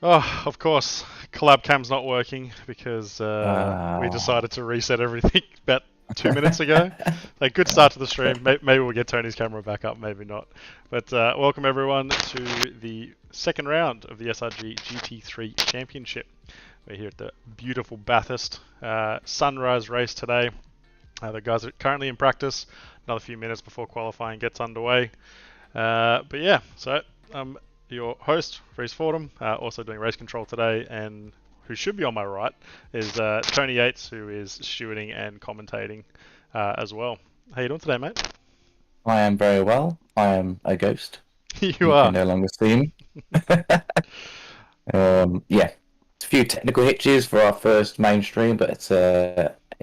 Oh, of course, collab cam's not working because we Ah. decided to reset everything about 2 minutes ago. Like, good start to the stream. Maybe we'll get Tony's camera back up, maybe not. But welcome everyone to the second round of the SRG GT3 Championship. We're here at the beautiful Bathurst sunrise race today. The guys are currently in practice. Another few minutes before qualifying gets underway. But yeah, so your host, Reese Fordham, also doing race control today, and who should be on my right is Tony Yates, who is stewarding and commentating as well. How you doing today, mate? I am very well. I am a ghost. You You can are. no longer see me. Yeah, it's a few technical hitches for our first mainstream, but it's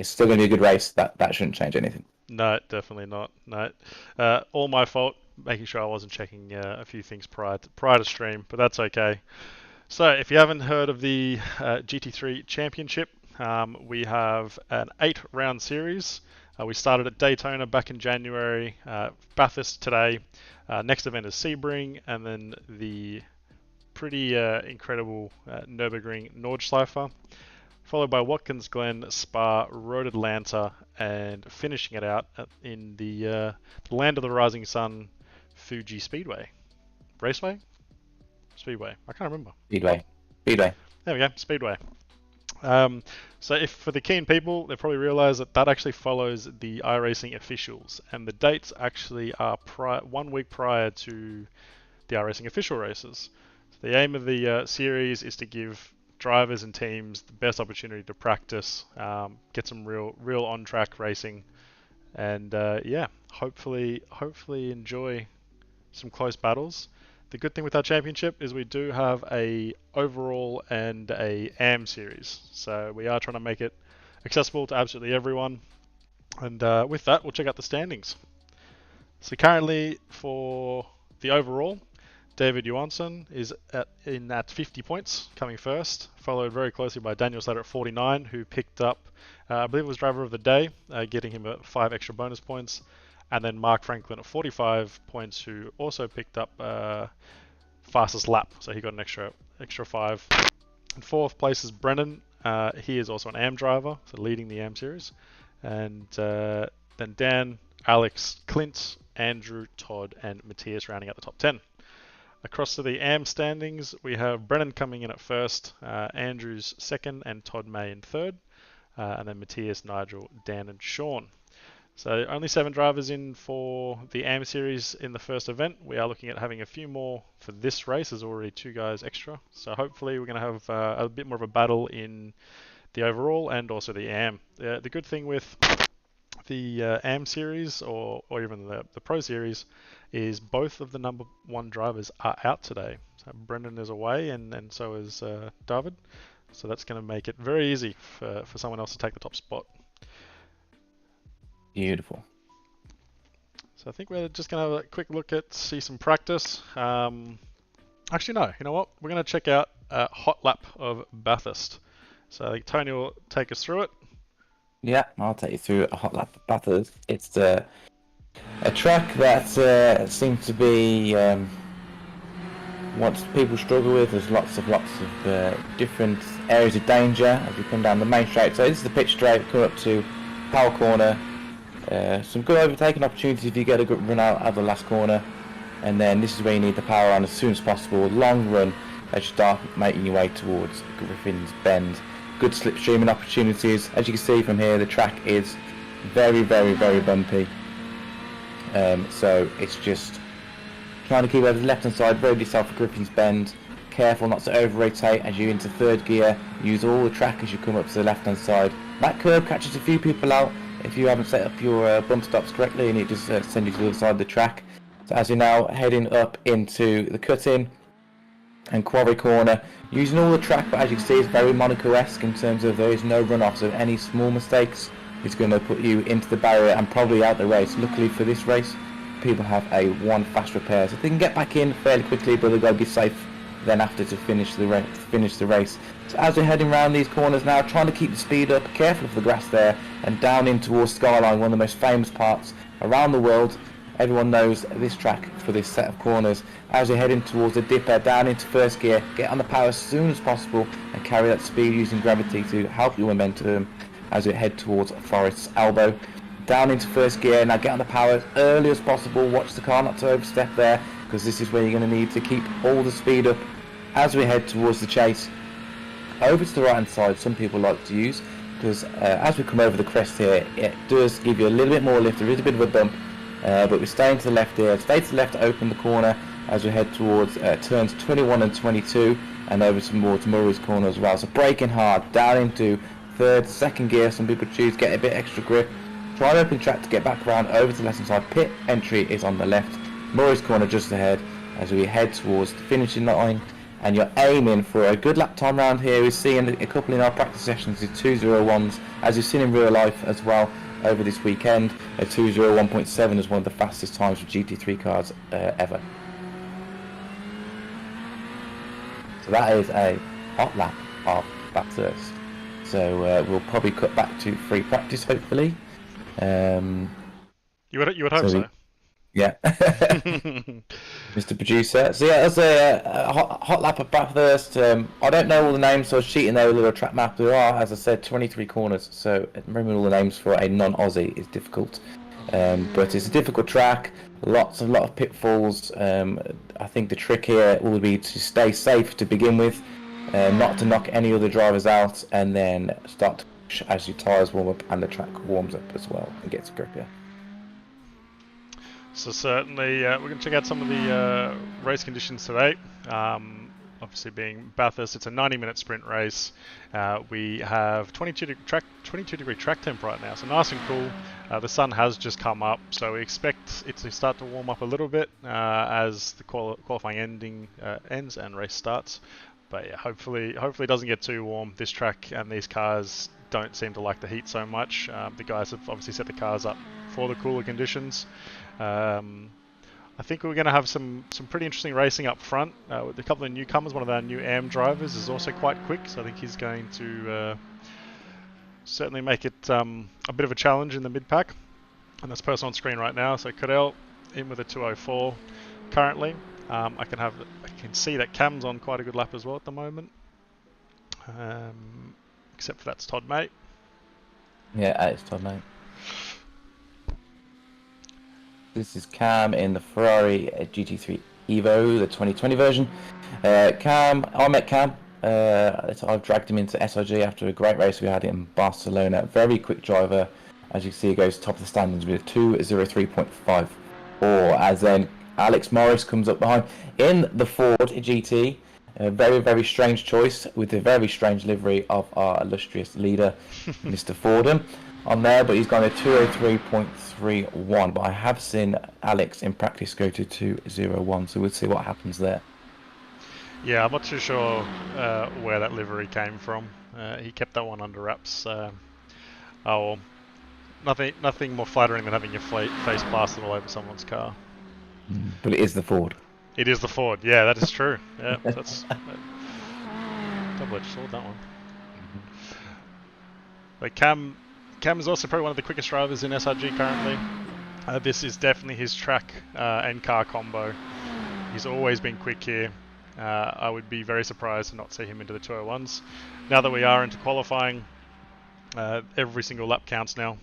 still going to be a good race. That shouldn't change anything. No, definitely not. No, all my fault. Making sure I wasn't checking a few things prior to stream, but that's okay. So, if you haven't heard of the GT3 Championship, we have an 8 round series. We started at Daytona back in January, Bathurst today. Next event is Sebring, and then the pretty incredible Nürburgring Nordschleife, followed by Watkins Glen, Spa, Road Atlanta, and finishing it out in the Land of the Rising Sun Fuji Speedway. Raceway? Speedway. I can't remember. Speedway, Speedway. There we go, Speedway. Um, so if for the keen people, they probably realise that that actually follows the iRacing officials, and the dates actually are 1 week prior to the iRacing official races. So the aim of the series is to give drivers and teams the best opportunity to practice, get some real on-track racing, and yeah, hopefully enjoy some close battles. The good thing with our championship is we do have a overall and a AM series, so we are trying to make it accessible to absolutely everyone. And with that, we'll check out the standings. So currently for the overall, David Johansson is at 50 points, coming first, followed very closely by Daniel Slater at 49, who picked up, I believe it was driver of the day, getting him 5 extra bonus points. And then Mark Franklin at 45 points, who also picked up fastest lap, so he got an extra 5. In fourth place is Brennan. He is also an AM driver, so leading the AM series. And then Dan, Alex, Clint, Andrew, Todd, and Matthias rounding out the top 10. Across to the AM standings, we have Brennan coming in at first, Andrew's second, and Todd May in third. And then Matthias, Nigel, Dan, and Sean. So only 7 drivers in for the AM series in the first event. We are looking at having a few more for this race. There's already 2 guys extra. So hopefully we're going to have a bit more of a battle in the overall and also the AM. The good thing with the AM series or even the Pro series is both of the number 1 drivers are out today. So Brendan is away and so is David. So that's going to make it very easy for someone else to take the top spot. Beautiful. So I think we're just going to have a quick look at, see some practice. Actually, no, you know what? We're going to check out a hot lap of Bathurst. So I think Tony will take us through it. Yeah, I'll take you through a hot lap of Bathurst. It's a track that seems to be what people struggle with. There's lots of different areas of danger as we come down the main straight. So this is the pitch straight, come up to power corner. Some good overtaking opportunities if you get a good run out of the last corner, and then this is where you need the power on as soon as possible. Long run as you start making your way towards Griffin's Bend. Good slipstreaming opportunities. As you can see from here, the track is very bumpy. So it's just trying to keep over the left hand side, road yourself for Griffin's Bend. Careful not to over rotate as you into third gear. Use all the track as you come up to the left hand side. That curve catches a few people out if you haven't set up your bump stops correctly, and it just send you to the other side of the track. So as you're now heading up into the cut-in and quarry corner, using all the track, but as you can see it's very Monaco-esque in terms of there is no runoff, so any small mistakes is going to put you into the barrier and probably out the race. Luckily for this race, people have a 1 fast repair, so they can get back in fairly quickly, but they've got to be safe then after to finish the race. So as we're heading around these corners now, trying to keep the speed up, careful of the grass there, and down in towards Skyline, one of the most famous parts around the world. Everyone knows this track for this set of corners. As you're heading towards the dipper, down into first gear, get on the power as soon as possible and carry that speed using gravity to help your momentum as you head towards Forest's elbow. Down into first gear, now get on the power as early as possible. Watch the car not to overstep there, because this is where you're going to need to keep all the speed up as we head towards the chase. Over to the right hand side, some people like to use, because as we come over the crest here, it does give you a little bit more lift. There is a bit of a bump, but we're staying to the left here. Stay to the left to open the corner as we head towards turns 21 and 22, and over towards Murray's corner as well. So braking hard, down into third, second gear. Some people choose, get a bit extra grip. Try and open track to get back around over to the left hand side. Pit entry is on the left. Murray's corner just ahead as we head towards the finishing line. And you're aiming for a good lap time round here. We're seeing a couple in our practice sessions with 2:01s, as you've seen in real life as well over this weekend. A 2:01.7 is one of the fastest times for GT3 cars ever. So that is a hot lap of Bathurst. So we'll probably cut back to free practice, hopefully. You would hope so. Yeah. Mr. Producer. So yeah, that's a hot lap of Bathurst. I don't know all the names, so I was cheating there with a little track map. There are, as I said, 23 corners, so remembering all the names for a non-Aussie is difficult. But it's a difficult track, a lot of pitfalls. I think the trick here will be to stay safe to begin with, not to knock any other drivers out, and then start to push as your tyres warm up and the track warms up as well and gets grippier. So certainly, we're going to check out some of the race conditions today. Obviously, being Bathurst, it's a 90-minute sprint race. We have 22 degree track temp right now, so nice and cool. The sun has just come up, so we expect it to start to warm up a little bit as the qualifying ends and race starts. But yeah, hopefully it doesn't get too warm. This track and these cars don't seem to like the heat so much. The guys have obviously set the cars up for the cooler conditions. I think we're going to have some pretty interesting racing up front with a couple of newcomers. One of our new AM drivers is also quite quick, so I think he's going to certainly make it a bit of a challenge in the mid-pack. And that's person on screen right now. So Cadell in with a 2:04 currently. I can see that Cam's on quite a good lap as well at the moment. Except for that's Todd Mate. Yeah, it's Todd Mate. This is Cam in the Ferrari GT3 Evo, the 2020 version. I met Cam. I've dragged him into SRG after a great race we had in Barcelona. Very quick driver. As you see, he goes top of the standings with a 2:03.54. As then Alex Morris comes up behind in the Ford GT. A very, very strange choice with the very strange livery of our illustrious leader, Mr. Fordham, on there, but he's gone a 2:03.31. But I have seen Alex in practice go to 2:01, so we'll see what happens there. Yeah, I'm not too sure where that livery came from. He kept that one under wraps. Nothing more flattering than having your face plastered all over someone's car. But it is the Ford. It is the Ford. Yeah, that is true. Yeah, that's double-edged sword, that one. But Cam is also probably one of the quickest drivers in SRG currently. This is definitely his track and car combo. He's always been quick here. I would be very surprised to not see him into the 2:01s. Now that we are into qualifying, every single lap counts now.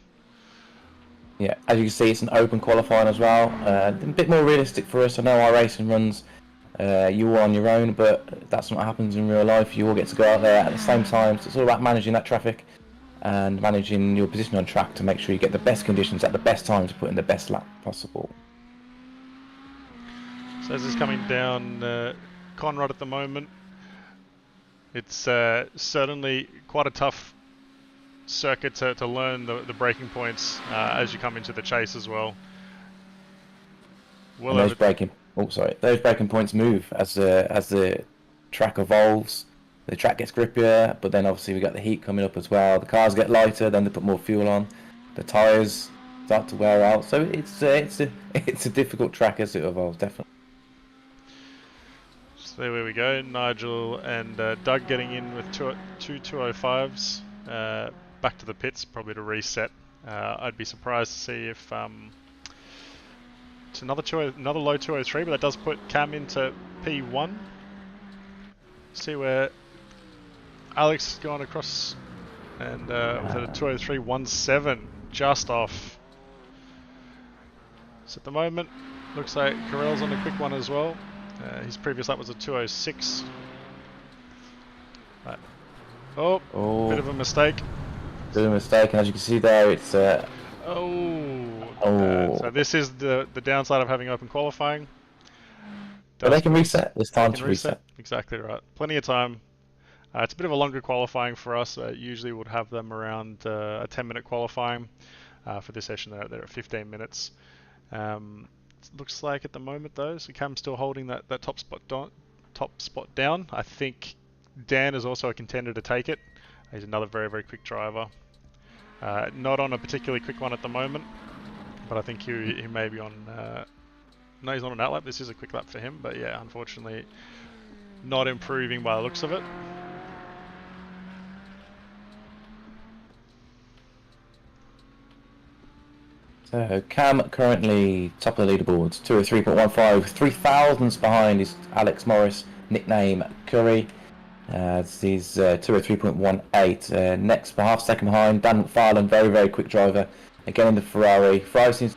Yeah, as you can see, it's an open qualifying as well. A bit more realistic for us. I know our racing runs, you're on your own, but that's not what happens in real life. You all get to go out there at the same time. So it's all about managing that traffic and managing your position on track to make sure you get the best conditions at the best time to put in the best lap possible. So as it's coming down Conrad at the moment, it's certainly quite a tough circuit to learn the braking points as you come into the chase as well. Those braking points move as the track evolves. The track gets grippier, but then obviously we got the heat coming up as well. The cars get lighter, then they put more fuel on. The tyres start to wear out, so it's a difficult track as it evolves, definitely. So there we go. Nigel and Doug getting in with two 2:05s. Back to the pits, probably to reset. I'd be surprised to see if It's another low 203, but that does put Cam into P1. See where Alex has gone across, and with a 203.17, just off. So at the moment, looks like Carell's on a quick one as well. His previous lap was a 206. Right. Oh, bit of a mistake. Bit of a mistake, and as you can see there, it's So oh. this is the downside of having open qualifying. But they can reset. There's time to reset. Exactly right. Plenty of time. It's a bit of a longer qualifying for us. Usually would have them around a 10-minute qualifying. For this session, they're at 15 minutes. Looks like at the moment though, so Cam's still holding that top spot down. I think Dan is also a contender to take it. He's another very, very quick driver. Not on a particularly quick one at the moment, but I think he may be on... no, he's not on an outlap. This is a quick lap for him, but yeah, unfortunately not improving by the looks of it. So Cam currently top of the leaderboards, 203.15, 3,000ths behind is Alex Morris, nickname Curry. He's 203.18. Next, for half a second behind, Dan McFarlane, very, very quick driver. Again in the Ferrari. Ferrari seems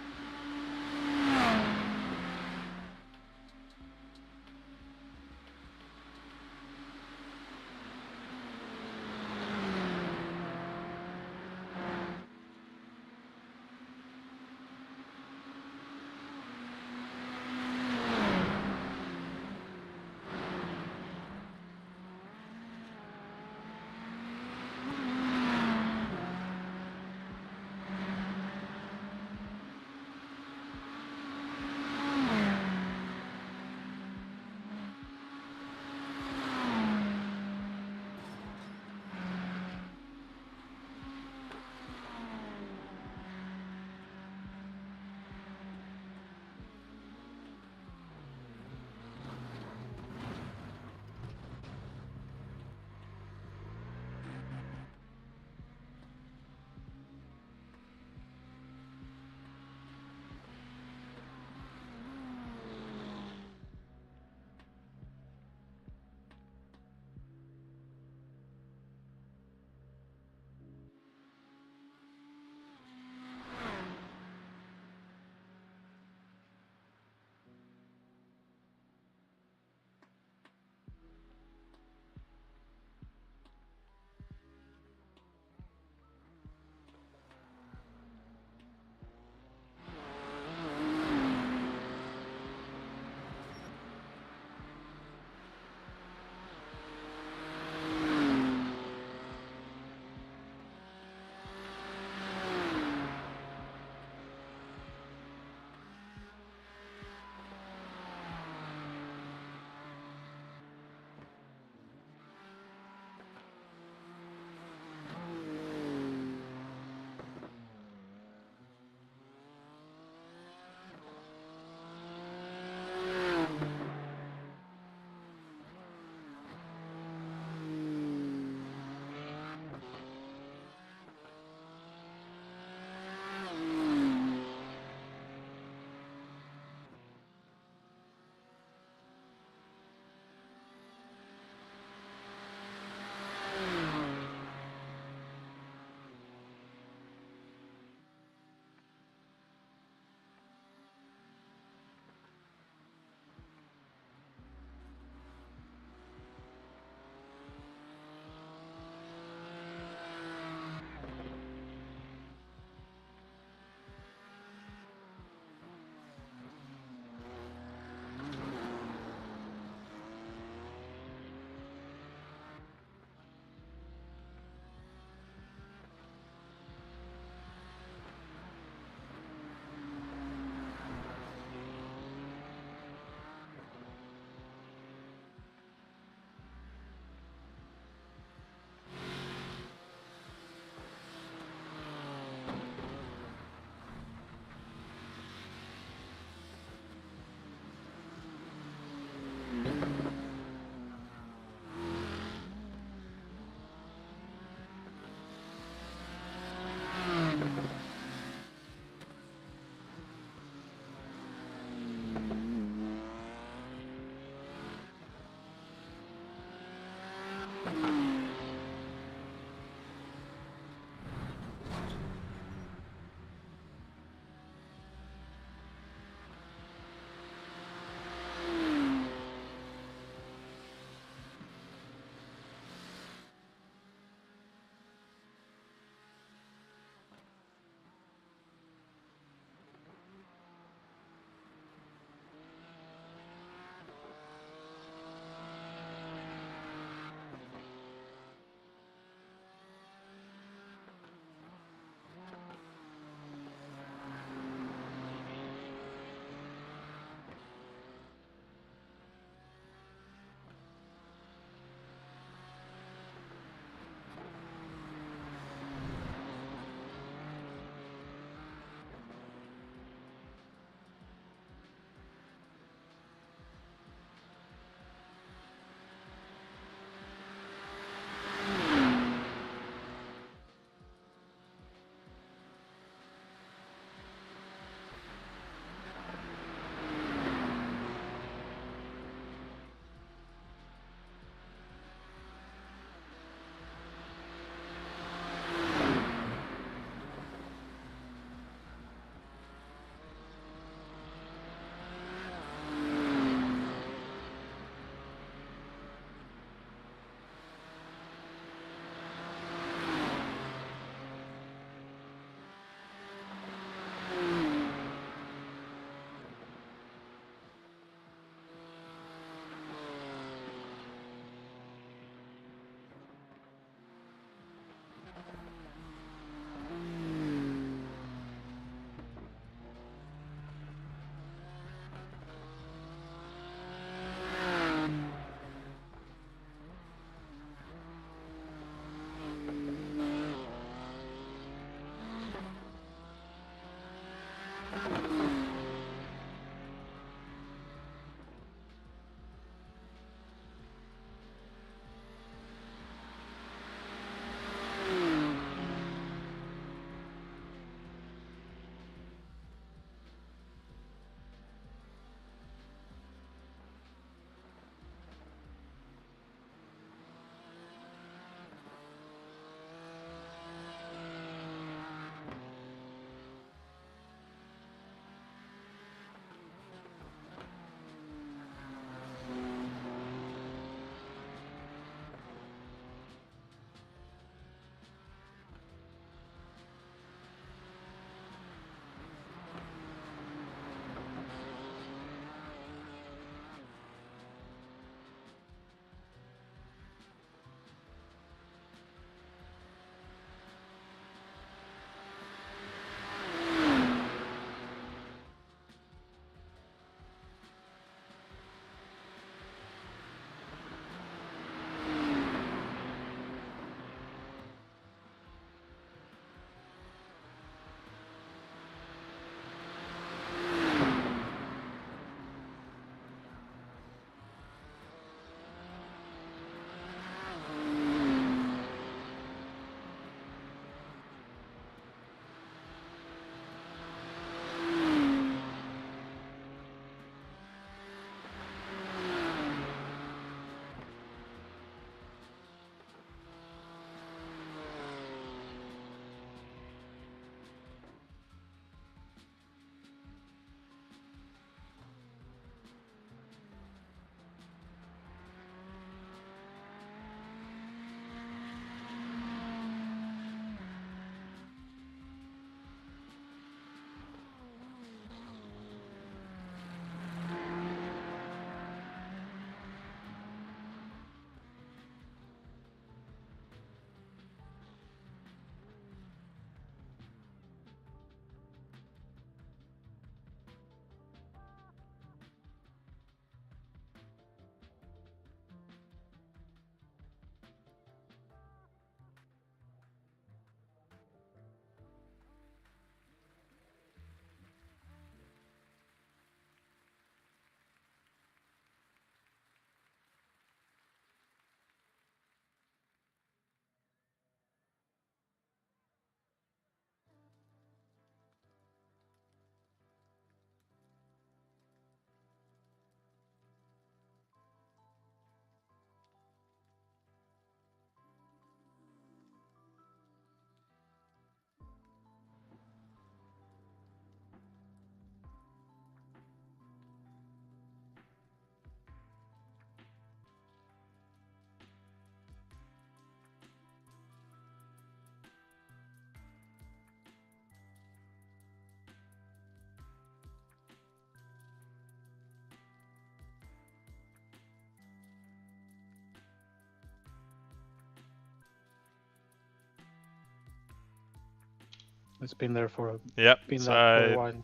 It's been there for Yep. been So that for a while.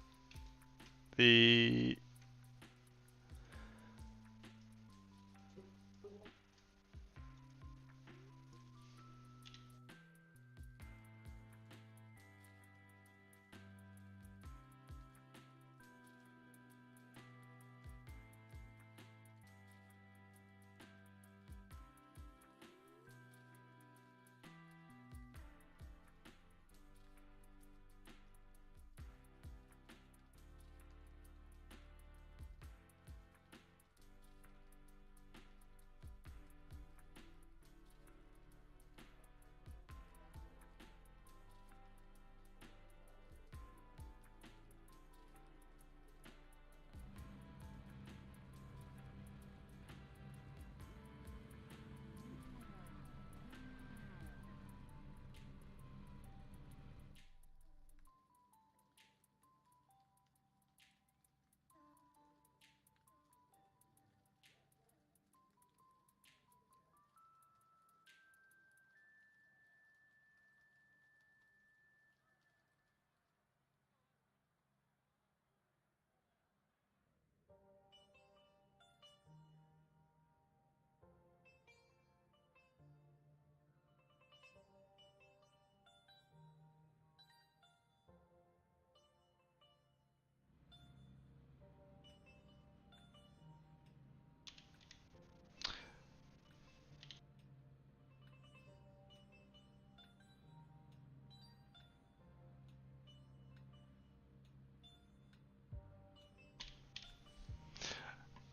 the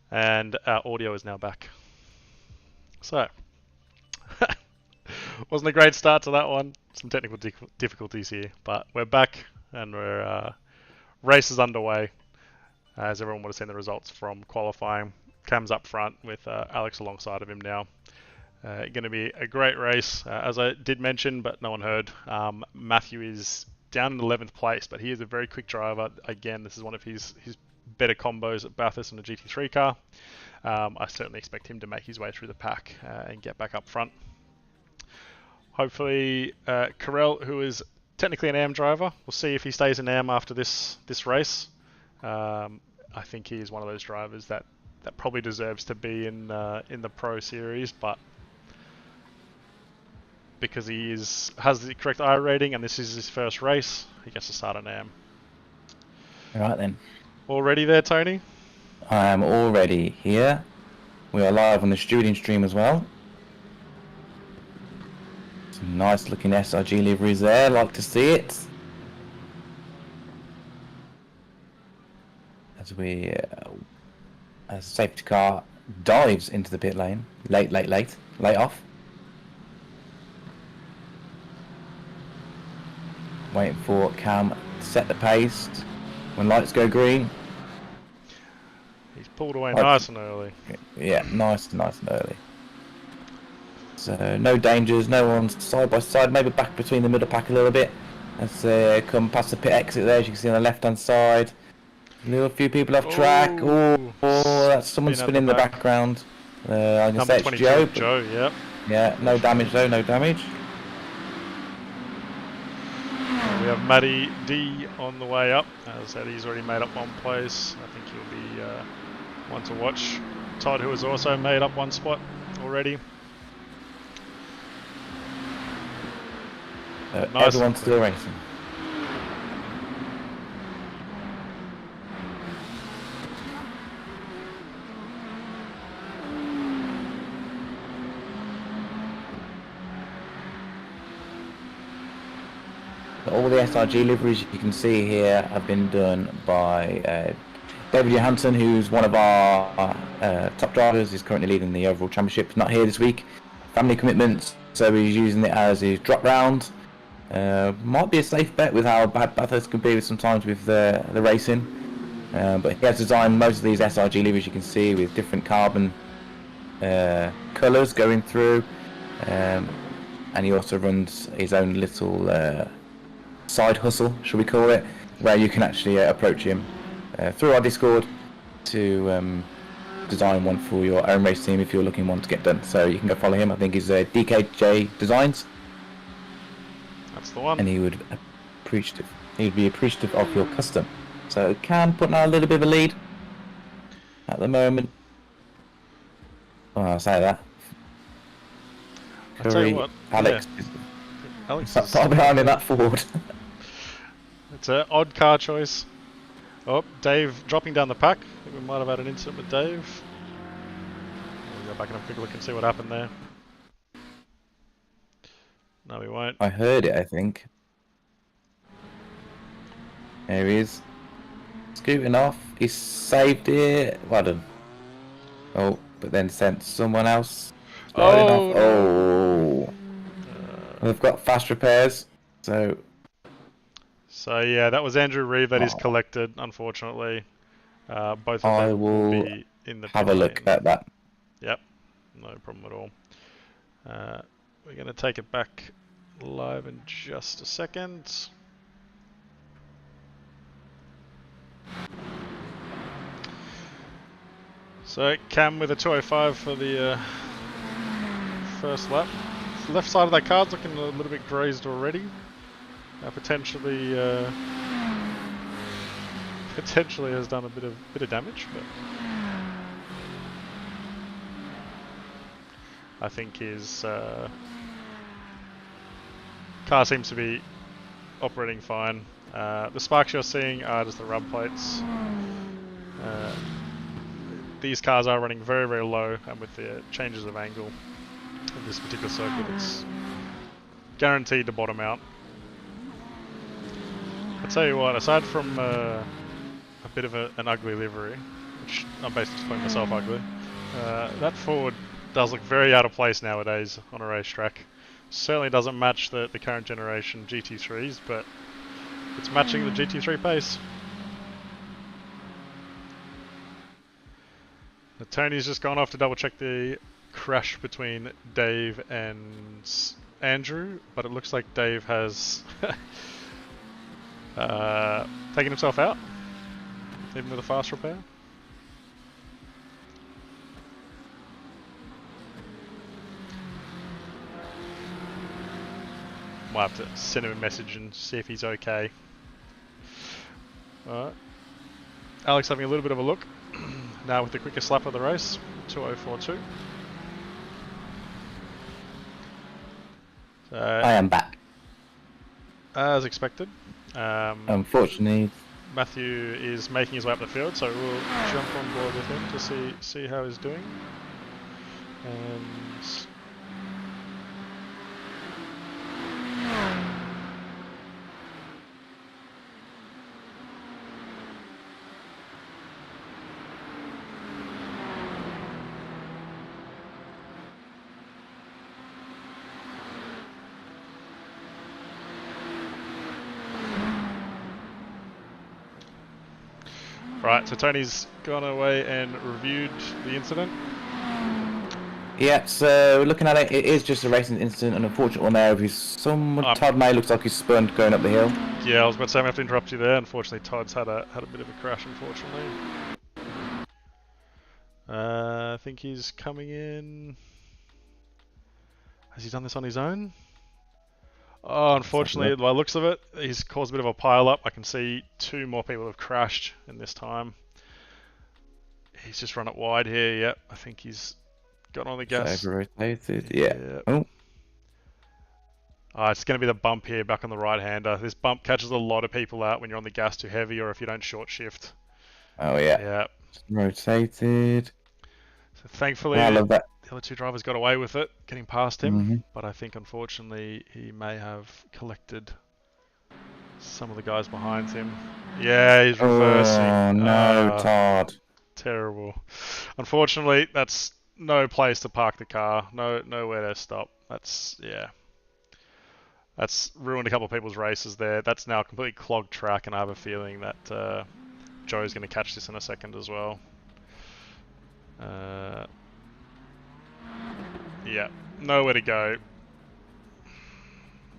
and our audio is now back. So, wasn't a great start to that one. Some technical difficulties here, but we're back and we're race is underway. As everyone would have seen the results from qualifying. Cam's up front with Alex alongside of him now. Going to be a great race, as I did mention, but no one heard. Matthew is down in 11th place, but he is a very quick driver. Again, this is one of his better combos at Bathurst in a GT3 car. I certainly expect him to make his way through the pack and get back up front. Hopefully, Carell, who is technically an AM driver, we'll see if he stays in AM after this race. I think he is one of those drivers that probably deserves to be in the Pro Series, but because he has the correct I rating and this is his first race, he gets to start an AM. All right then. All ready there, Tony? I am already here. We are live on the student stream as well. Some nice looking SRG liveries there, like to see it. As a safety car dives into the pit lane. Late off. Waiting for Cam to set the pace. When lights go green. He's pulled away nice and early. Yeah, nice and early. So no dangers, no one's side by side, maybe back between the middle pack a little bit. As they come past the pit exit there, as you can see on the left hand side. A few people off track. Oh, that's someone spinning in the background. I can say it's Joe. Joe, yep. Yeah, no damage though, no damage. We have Matty D on the way up. As I said, he's already made up one place. I think he'll be one to watch. Todd, who has also made up one spot already. Nice. Everyone's still racing. All the SRG liveries you can see here have been done by David Johansson, who's one of our top drivers. He's currently leading the overall championship. Not here this week. Family commitments, so he's using it as his drop round. Might be a safe bet with how bad Bathurst can be sometimes with the racing. But he has designed most of these SRG liveries you can see with different carbon colours going through. And he also runs his own little side hustle, shall we call it, where you can actually approach him through our Discord to design one for your own race team if you're looking one to get done. So you can go follow him. I think he's DKJ Designs. That's the one. And he would appreciative. He'd be appreciative of your custom. So can put now a little bit of a lead at the moment. Oh, I'll say that. I tell you Curry, what, Alex, yeah, is Alex not is far sitting behind up in there. that Ford. It's an odd car choice. Oh, Dave dropping down the pack. I think we might have had an incident with Dave. We'll go back and have a quick look and see what happened there. No, we won't. I heard it, I think. There he is. Scooting off. He saved it. Well done. Oh, but then sent someone else sliding off. Oh no! Oh. They've got fast repairs. So, So yeah, that was Andrew Reeve that is oh, collected, unfortunately. Both of I them will will be in the have pit a look lane. at that. Yep, no problem at all. We're going to take it back live in just a second. So Cam with a 205 for the first lap. The left side of that card's looking a little bit grazed already. Potentially has done a bit of damage, but I think his car seems to be operating fine. The sparks you're seeing are just the rub plates. These cars are running very, very low, and with the changes of angle in this particular circuit, it's guaranteed to bottom out. I tell you what, aside from a bit of an ugly livery, which I'm basically just calling myself ugly, that Ford does look very out of place nowadays on a racetrack. Certainly doesn't match the current generation GT3s, but it's matching the GT3 pace. Tony's just gone off to double check the crash between Dave and Andrew, but it looks like Dave has taken himself out, even with a fast repair. Might have to send him a message and see if he's okay. Alright. Alex having a little bit of a look. Now with the quickest lap of the race, 2042. So, I am back. as expected. Unfortunately, Matthew is making his way up the field, so we'll jump on board with him to see how he's doing. And right, so Tony's gone away and reviewed the incident. yeah, so looking at it, it is just a racing incident, an unfortunate one there. Todd May looks like he's spun going up the hill. Yeah, I was about to say I have to interrupt you there. Unfortunately, Todd's had a bit of a crash, unfortunately. I think he's coming in. Has he done this on his own? Oh, unfortunately, by the looks of it, he's caused a bit of a pile up. I can see 2 more people have crashed in this time. He's just run it wide here. Yep, I think he's got on the gas. Over-rotated, yeah. Oh. It's going to be the bump here back on the right-hander. This bump catches a lot of people out when you're on the gas too heavy or if you don't short shift. Oh, yeah. Yeah. Rotated. So thankfully, I love that. the other 2 drivers got away with it, getting past him. But I think, unfortunately, he may have collected some of the guys behind him. Yeah, he's reversing. Oh, no, Todd. Terrible. Unfortunately, that's no place to park the car. Nowhere to stop. That's ruined a couple of people's races there. That's now a completely clogged track, and I have a feeling that Joe's going to catch this in a second as well. Yeah, nowhere to go.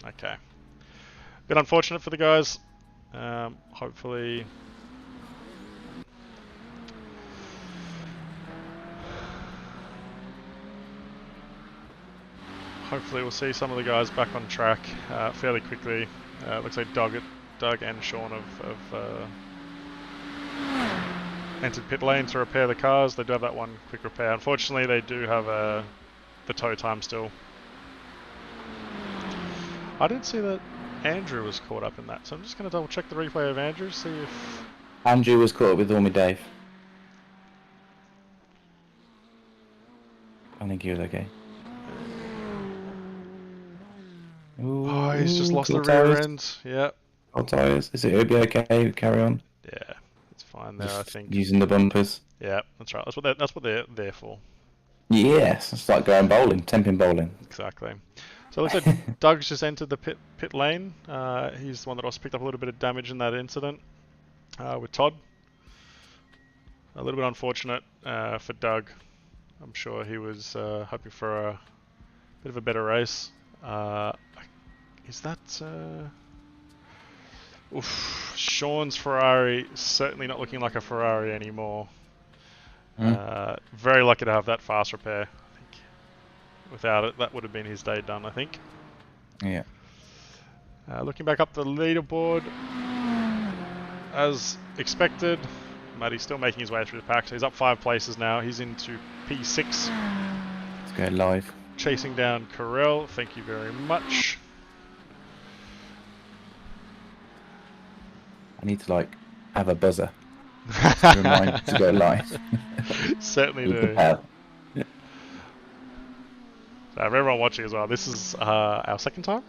Okay. Bit unfortunate for the guys. Hopefully we'll see some of the guys back on track fairly quickly. Looks like Doug and Sean have entered pit lane to repair the cars. They do have that one quick repair. Unfortunately, they do have the tow time still. I didn't see that Andrew was caught up in that, so I'm just going to double check the replay of Andrew, see if... Andrew was caught up with Ormy Dave. I think he was okay. Ooh, Oh, he's just lost the cool rear tires. end. Yeah. Cool tires. Is it be okay? Carry on. Yeah, it's fine there, Just I think. using the bumpers. Yeah, that's right. That's what they're there for. Yes, it's like going bowling, temping bowling. Exactly. So it looks like Doug's just entered the pit lane. He's the one that also picked up a little bit of damage in that incident with Todd. A little bit unfortunate for Doug. I'm sure he was hoping for a bit of a better race. Is that... Oof, Sean's Ferrari certainly not looking like a Ferrari anymore. Very lucky to have that fast repair. I think without it, that would have been his day done, I think. Yeah. Looking back up the leaderboard, as expected, Matty's still making his way through the pack. So he's up 5 places now. He's into P6. Let's go live. Chasing down Carell. Thank you very much. I need to like have a buzzer to remind you to go live. Certainly With the do. bell. So everyone watching as well, this is our second time?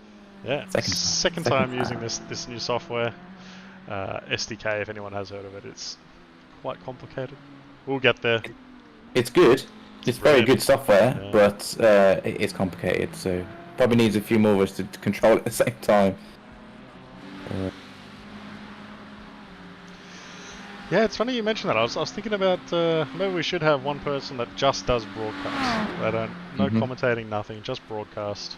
Yeah, second time using this new software. SDK, if anyone has heard of it, it's quite complicated. We'll get there. It's good. It's very good software, Yeah. but it's complicated, so probably needs a few more of us to control it at the same time. Yeah, it's funny you mentioned that. I was thinking about maybe we should have one person that just does broadcast. They don't, no commentating, nothing, just broadcast.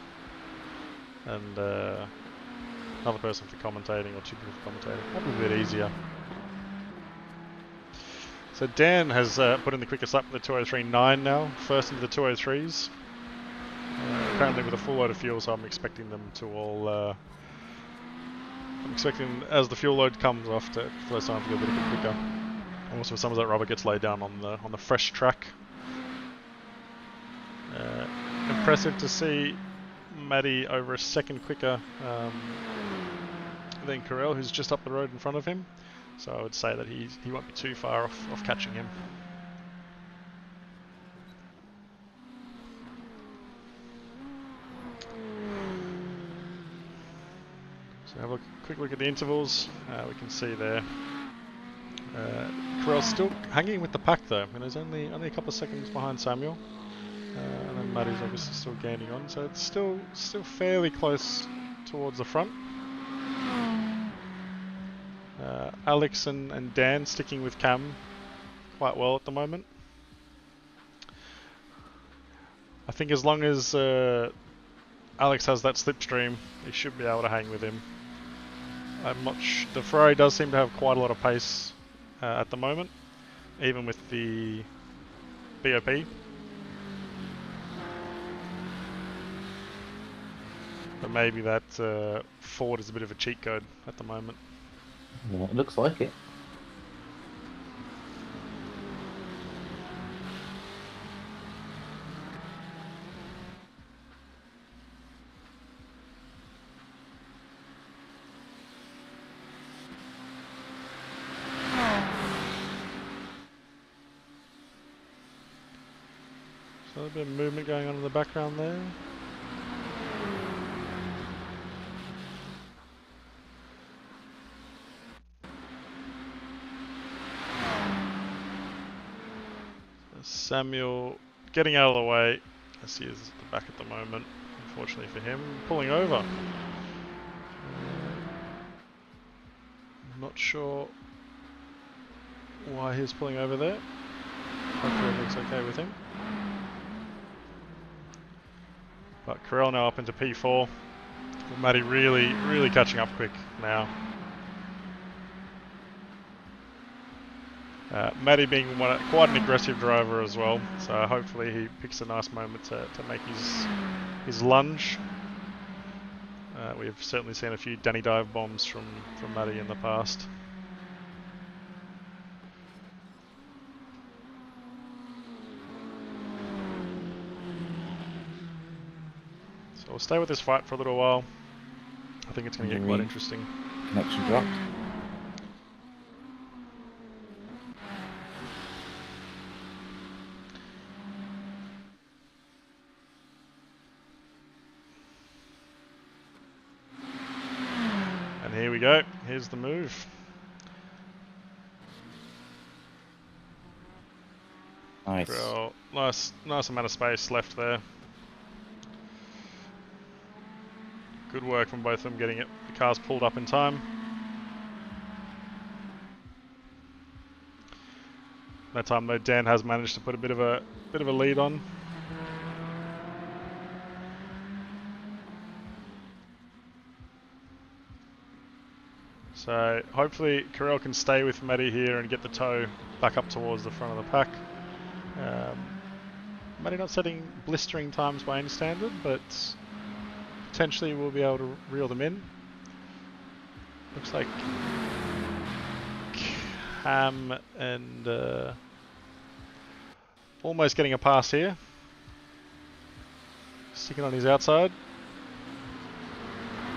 And another person for commentating, or 2 people for commentating. That'd be a bit easier. So Dan has put in the quickest lap with the 203.9 now, first into the 203s. Apparently with a full load of fuel, so I'm expecting them to all... I'm expecting, as the fuel load comes off, for those times to go a little bit quicker. Also, some of that rubber gets laid down on the fresh track. Impressive to see Matty over a second quicker than Carell, who's just up the road in front of him. So I would say that he won't be too far off catching him. So have a quick look at the intervals. We can see there. Carell's still hanging with the pack though, and he's only a couple of seconds behind Samuel. And then Matty's obviously still gaining on, so it's still fairly close towards the front. Alex and Dan sticking with Cam quite well at the moment. I think as long as Alex has that slipstream, he should be able to hang with him. The Ferrari does seem to have quite a lot of pace at the moment, even with the BOP. But maybe that Ford is a bit of a cheat code at the moment. Yeah, it looks like it. So a bit of movement going on in the background there. Samuel getting out of the way as he is at the back at the moment, unfortunately for him, pulling over. I'm not sure why he's pulling over there. Hopefully it looks okay with him. But Carell now up into P4. Matty really catching up quick now. Matty being quite an aggressive driver as well, so hopefully he picks a nice moment to make his lunge. We've certainly seen a few Danny dive bombs from Matty in the past. So we'll stay with this fight for a little while. I think it's going to get quite interesting. Connection dropped. And here we go. Here's the move. Nice. Well, nice amount of space left there. Good work from both of them getting the cars pulled up in time. That time though, Dan has managed to put a bit of a lead on. So hopefully Carell can stay with Matty here and get the tow back up towards the front of the pack. Matty not setting blistering times by any standard, but potentially we'll be able to reel them in. Looks like Cam and almost getting a pass here. Sticking on his outside.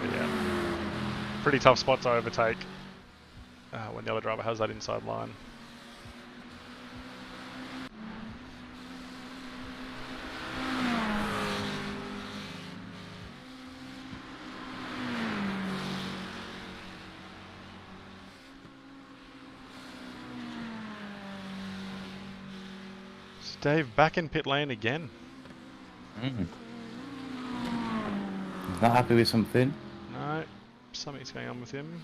But yeah, pretty tough spot to overtake when the other driver has that inside line. Dave back in pit lane again. He's not happy with something. No, something's going on with him.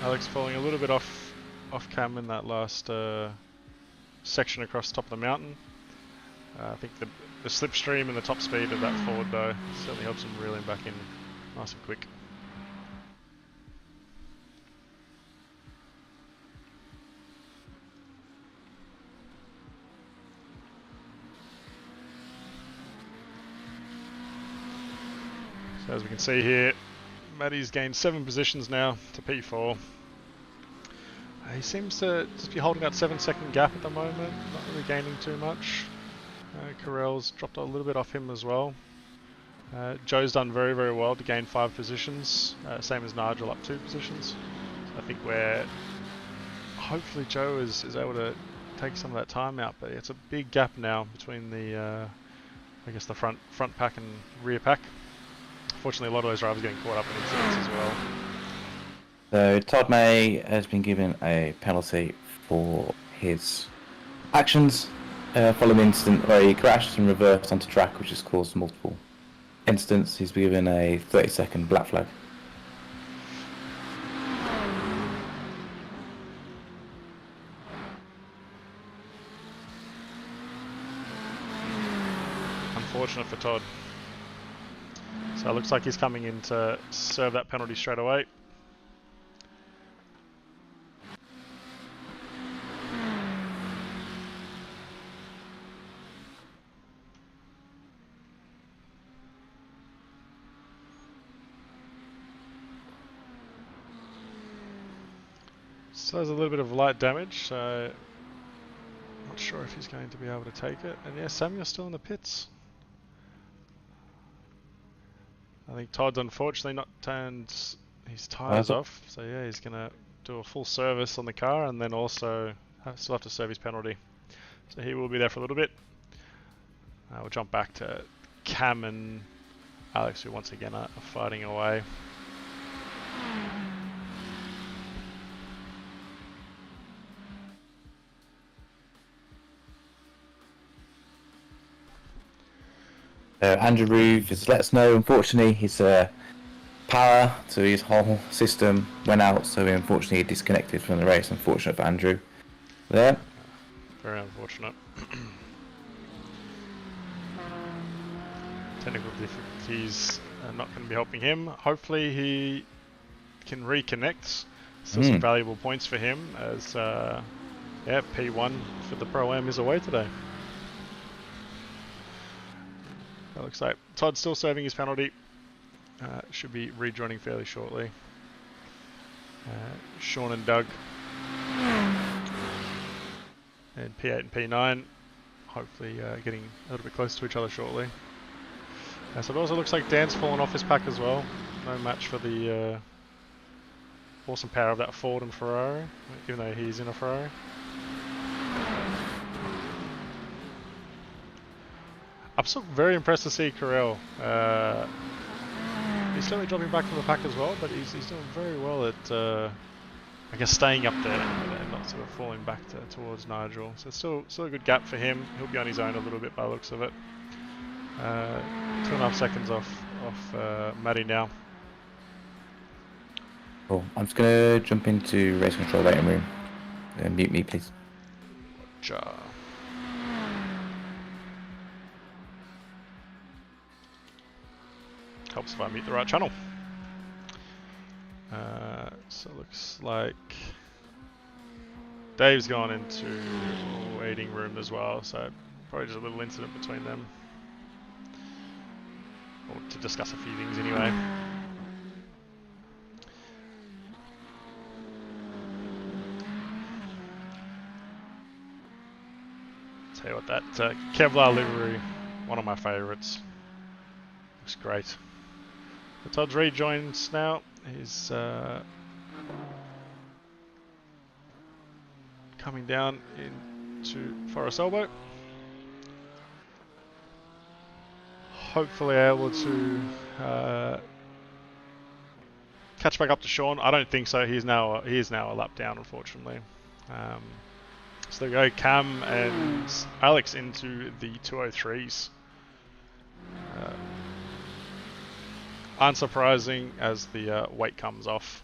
Alex falling a little bit off cam in that last section across the top of the mountain. I think the slipstream and the top speed of that forward though certainly helps him reel him back in nice and quick. So as we can see here, Matty's gained 7 positions now to P4. He seems to just be holding that 7-second gap at the moment, not really gaining too much. Carell's dropped a little bit off him as well. Joe's done very, very well to gain 5 positions, same as Nigel, up 2 positions. So I think hopefully Joe is able to take some of that time out, but it's a big gap now between the, I guess the front pack and rear pack. Fortunately, a lot of those drivers getting caught up in incidents as well. So Todd May has been given a penalty for his actions following an incident where he crashed and reversed onto track, which has caused multiple incidents. He's been given a 30-second black flag. Unfortunate for Todd. So it looks like he's coming in to serve that penalty straight away. So there's a little bit of light damage, so not sure if he's going to be able to take it. And yeah, Samuel's still in the pits. I think Todd's unfortunately not turned his tyres off, so yeah, he's going to do a full service on the car and then also still have to serve his penalty. So he will be there for a little bit. We'll jump back to Cam and Alex, who once again are fighting away. Andrew Roove has let us know, unfortunately, his power to his whole system went out, so he unfortunately disconnected from the race. Unfortunate for Andrew there. Very unfortunate. Technical difficulties are not going to be helping him. Hopefully he can reconnect. Still some valuable points for him as, yeah, P1 for the Pro-Am is away today. That looks like Todd's still serving his penalty. Should be rejoining fairly shortly. Sean and Doug. And P8 and P9. Hopefully getting a little bit closer to each other shortly. So it also looks like Dan's fallen off his pack as well. No match for the awesome power of that Ford and Ferrari, even though he's in a Ferrari. I'm still very impressed to see Carell. He's certainly dropping back from the pack as well, but he's doing very well at, I guess, staying up there and not sort of falling back towards Nigel. So still a good gap for him. He'll be on his own a little bit by the looks of it. 2.5 seconds off Matty now. Cool. I'm just going to jump into race control waiting room. Mute me, please. Roger. Helps if I mute the right channel. So it looks like Dave's gone into waiting room as well, so probably just a little incident between them. Or to discuss a few things anyway. Tell you what, that Kevlar livery, one of my favourites. Looks great. So Todd's rejoins now. He's coming down into Forest Elbow. Hopefully able to catch back up to Sean. I don't think so. He is now a lap down, unfortunately. So they go Cam and Alex into the 203s. Unsurprising as the weight comes off.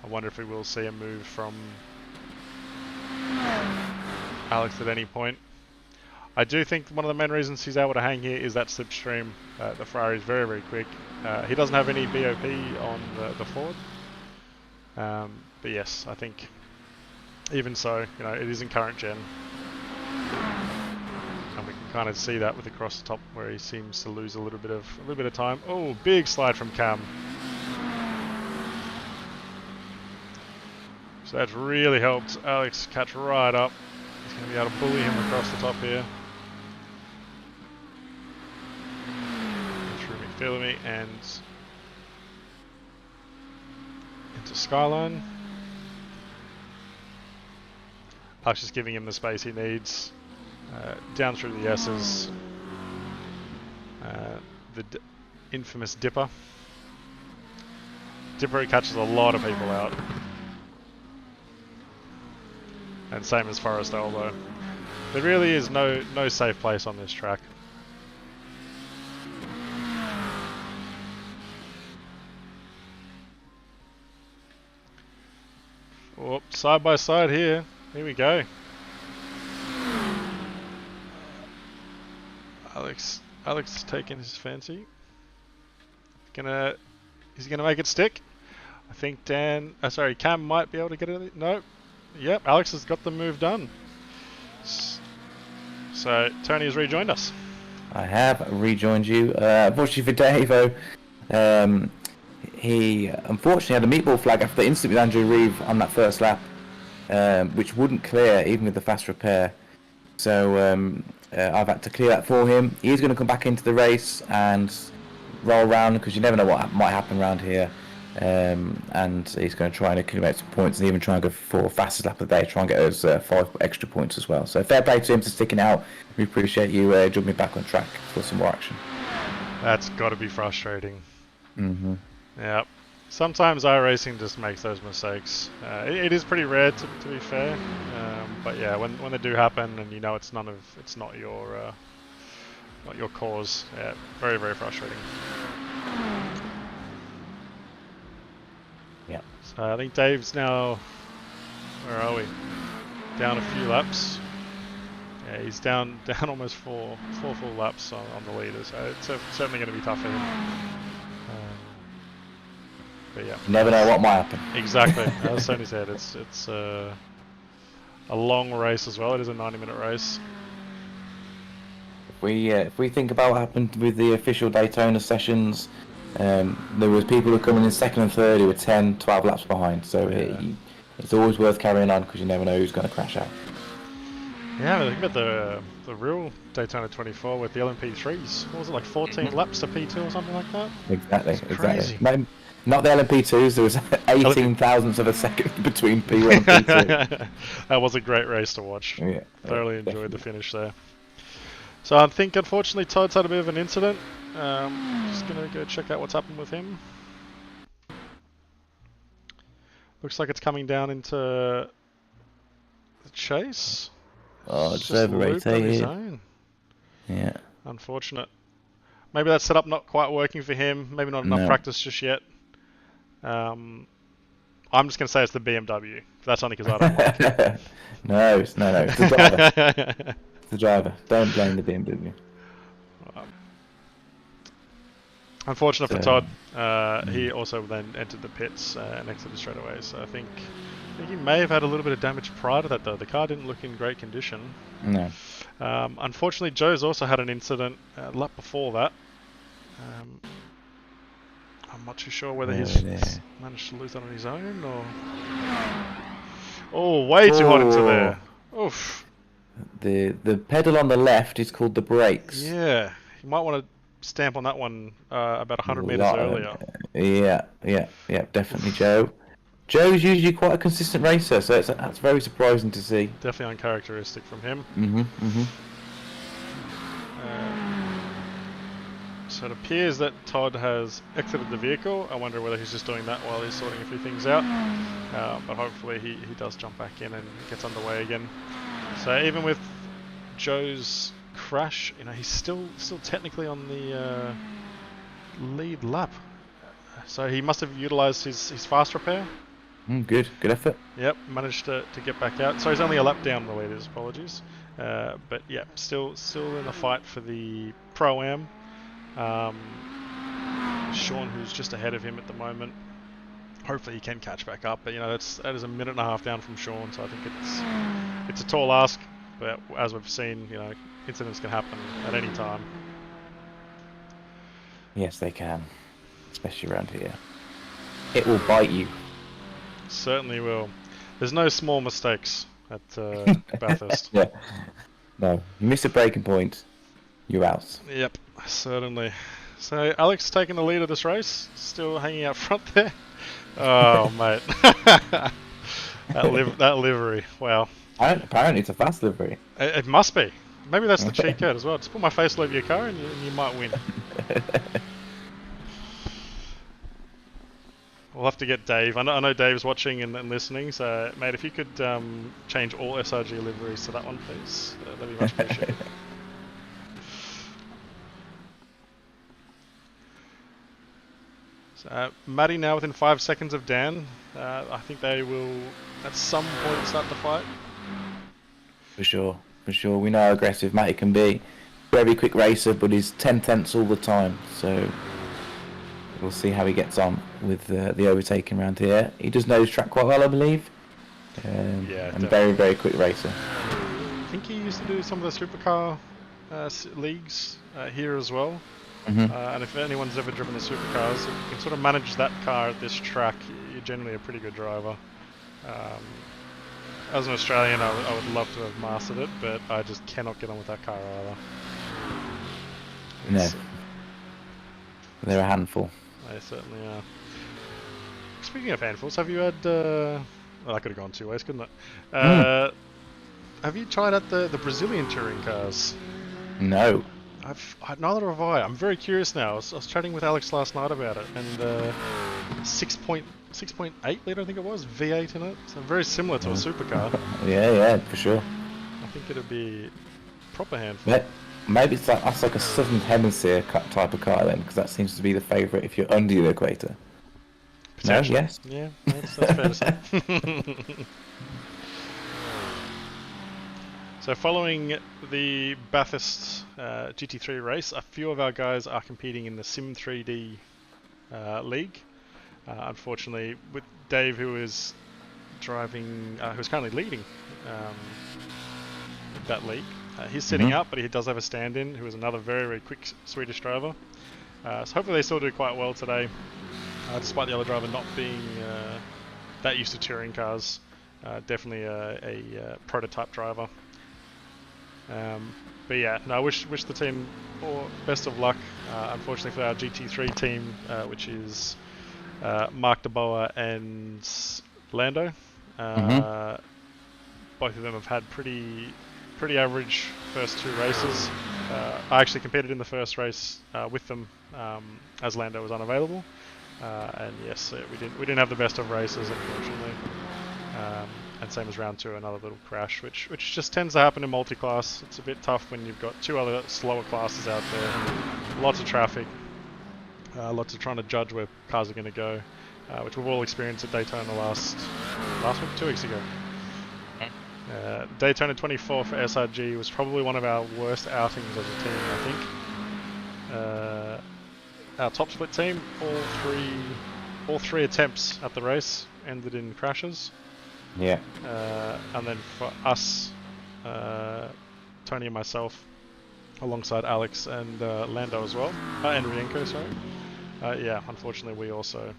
I wonder if we will see a move from Alex at any point. I do think one of the main reasons he's able to hang here is that slipstream. The Ferrari is very, very quick. He doesn't have any BOP on the Ford. But yes, I think even so, you know, it isn't current gen. And we can kind of see that with across the top where he seems to lose a little bit of time. Oh, big slide from Cam. So that's really helped Alex catch right up. He's going to be able to bully him across the top here. Through McPhillamy and into Skyline. Alex just giving him the space he needs. Down through the S's. The infamous Dipper. Dipper catches a lot of people out. And same as Forest Elbow. There really is no safe place on this track. Oh, side by side here. Here we go. Alex taking his fancy. He's gonna make it stick. I think Cam might be able to get it. No. Yep, Alex has got the move done. So Tony has rejoined us. I have rejoined you. Unfortunately for Dave, though, he unfortunately had a meatball flag after the incident with Andrew Reeve on that first lap, which wouldn't clear even with the fast repair. So I've had to clear that for him. He's going to come back into the race and roll around because you never know what might happen around here. And he's going to try and accumulate some points and even try and go for fastest lap of the day, try and get those 5 extra points as well. So fair play to him for sticking out. We appreciate you jumping back on track for some more action. That's got to be frustrating. Mm-hmm. Yeah. Sometimes iRacing just makes those mistakes. It is pretty rare to be fair, but yeah, when they do happen and you know it's not your cause, yeah, very, very frustrating. Yeah. So I think Dave's now, where are we? Down a few laps. Yeah, he's down almost four full laps on the leader, so it's certainly going to be tough for him. But yeah, You never know what might happen. exactly. As Tony said, it's a long race as well. It is a 90-minute race. If we think about what happened with the official Daytona sessions, there was people who were coming in second and third who were 10, 12 laps behind. So it's always worth carrying on because you never know who's going to crash out. Yeah, but think about the real Daytona 24 with the LMP3s. What was it, like 14 laps to P2 or something like that? Exactly, It's crazy. exactly. Not the LMP2s. There was 18 thousandths of a second between P1 and P2. That was a great race to watch. Yeah, Thoroughly enjoyed definitely. the finish there. So I think, unfortunately, Todd's had a bit of an incident. Just going to go check out what's happened with him. Looks like it's coming down into the chase. Oh, It's just looped on his own. Yeah. Unfortunate. Maybe that setup not quite working for him. Maybe not enough practice just yet. I'm just going to say it's the BMW. That's only because I don't like it. No, it's the driver. It's the driver. Don't blame the BMW. Unfortunate for Todd. He also then entered the pits and exited straight away. So I think he may have had a little bit of damage prior to that, though. The car didn't look in great condition. No. Unfortunately, Joe's also had an incident a lap before that. I'm not too sure whether he's managed to lose that on his own or... Oh, way too hot into there. Oof. The pedal on the left is called the brakes. Yeah, you might want to stamp on that one about 100 meters earlier. Yeah, definitely, Joe. Joe's usually quite a consistent racer, so that's very surprising to see. Definitely uncharacteristic from him. So it appears that Todd has exited the vehicle. I wonder whether he's just doing that while he's sorting a few things out. But hopefully he does jump back in and gets underway again. So even with Joe's crash, he's still technically on the lead lap. So he must have utilised his fast repair. Good effort. Yep, managed to get back out. So he's only a lap down the leaders, apologies. But yeah, still in the fight for the Pro-Am. Sean, who's just ahead of him at the moment. Hopefully he can catch back up, but that is a minute and a half down from Sean, so I think it's a tall ask. But as we've seen, incidents can happen at any time. Yes, they can, especially around here. It will bite you. Certainly will. There's no small mistakes at Bathurst. Yeah. No, you miss a braking point, you're out. Yep, certainly. So Alex taking the lead of this race, still hanging out front there. Oh mate, that livery, wow. Apparently it's a fast livery. It must be. Maybe that's the cheat code as well. Just put my face all over your car and you might win. We'll have to get Dave. I know Dave's watching and listening, so mate, if you could change all SRG liveries to that one, please, that'd be much appreciated. So, Matty now within 5 seconds of Dan. I think they will at some point start the fight. For sure. We know how aggressive Matty can be. Very quick racer, but he's 10/10 all the time, so we'll see how he gets on with the overtaking around here. He does know his track quite well, I believe. And very, very quick racer. I think he used to do some of the supercar leagues here as well. And if anyone's ever driven the supercars, if you can sort of manage that car at this track, you're generally a pretty good driver. As an Australian, I would love to have mastered it, but I just cannot get on with that car either. No. They're a handful. They certainly are. Speaking of handfuls, have you had... well, that could have gone two ways, couldn't it? Have you tried out the Brazilian touring cars? No. Neither have I. I'm very curious now. I was chatting with Alex last night about it, and 6.8 litre, I think it was, V8 in it. So very similar to a supercar. Yeah, for sure. I think it'd be proper handful. Maybe that's like a Southern Hemisphere type of car then, because that seems to be the favourite if you're under the equator. No? Yes? Yeah, that's fair to say. So following the Bathurst GT3 race, a few of our guys are competing in the Sim 3D league. Unfortunately, with Dave, who is driving, who's currently leading that league, he's sitting Mhm. out, but he does have a stand-in, who is another very, very quick Swedish driver. So hopefully they still do quite well today, despite the other driver not being that used to touring cars. Definitely a prototype driver. But yeah, no, I wish the team all best of luck. Unfortunately for our GT3 team, which is Mark DeBoer and Lando, Mhm. both of them have had pretty average first 2 races. I actually competed in the first race with them as Lando was unavailable, and yes, we didn't have the best of races, unfortunately. And same as round 2, another little crash, which just tends to happen in multi-class. It's a bit tough when you've got 2 other slower classes out there, lots of traffic, lots of trying to judge where cars are going to go, which we've all experienced at Daytona last week, 2 weeks ago. Daytona 24 for SRG was probably one of our worst outings as a team, I think. Our top split team, all three attempts at the race ended in crashes. Yeah. And then for us, Tony and myself, alongside Alex and Lando as well, and Rienko, sorry. Yeah, unfortunately we also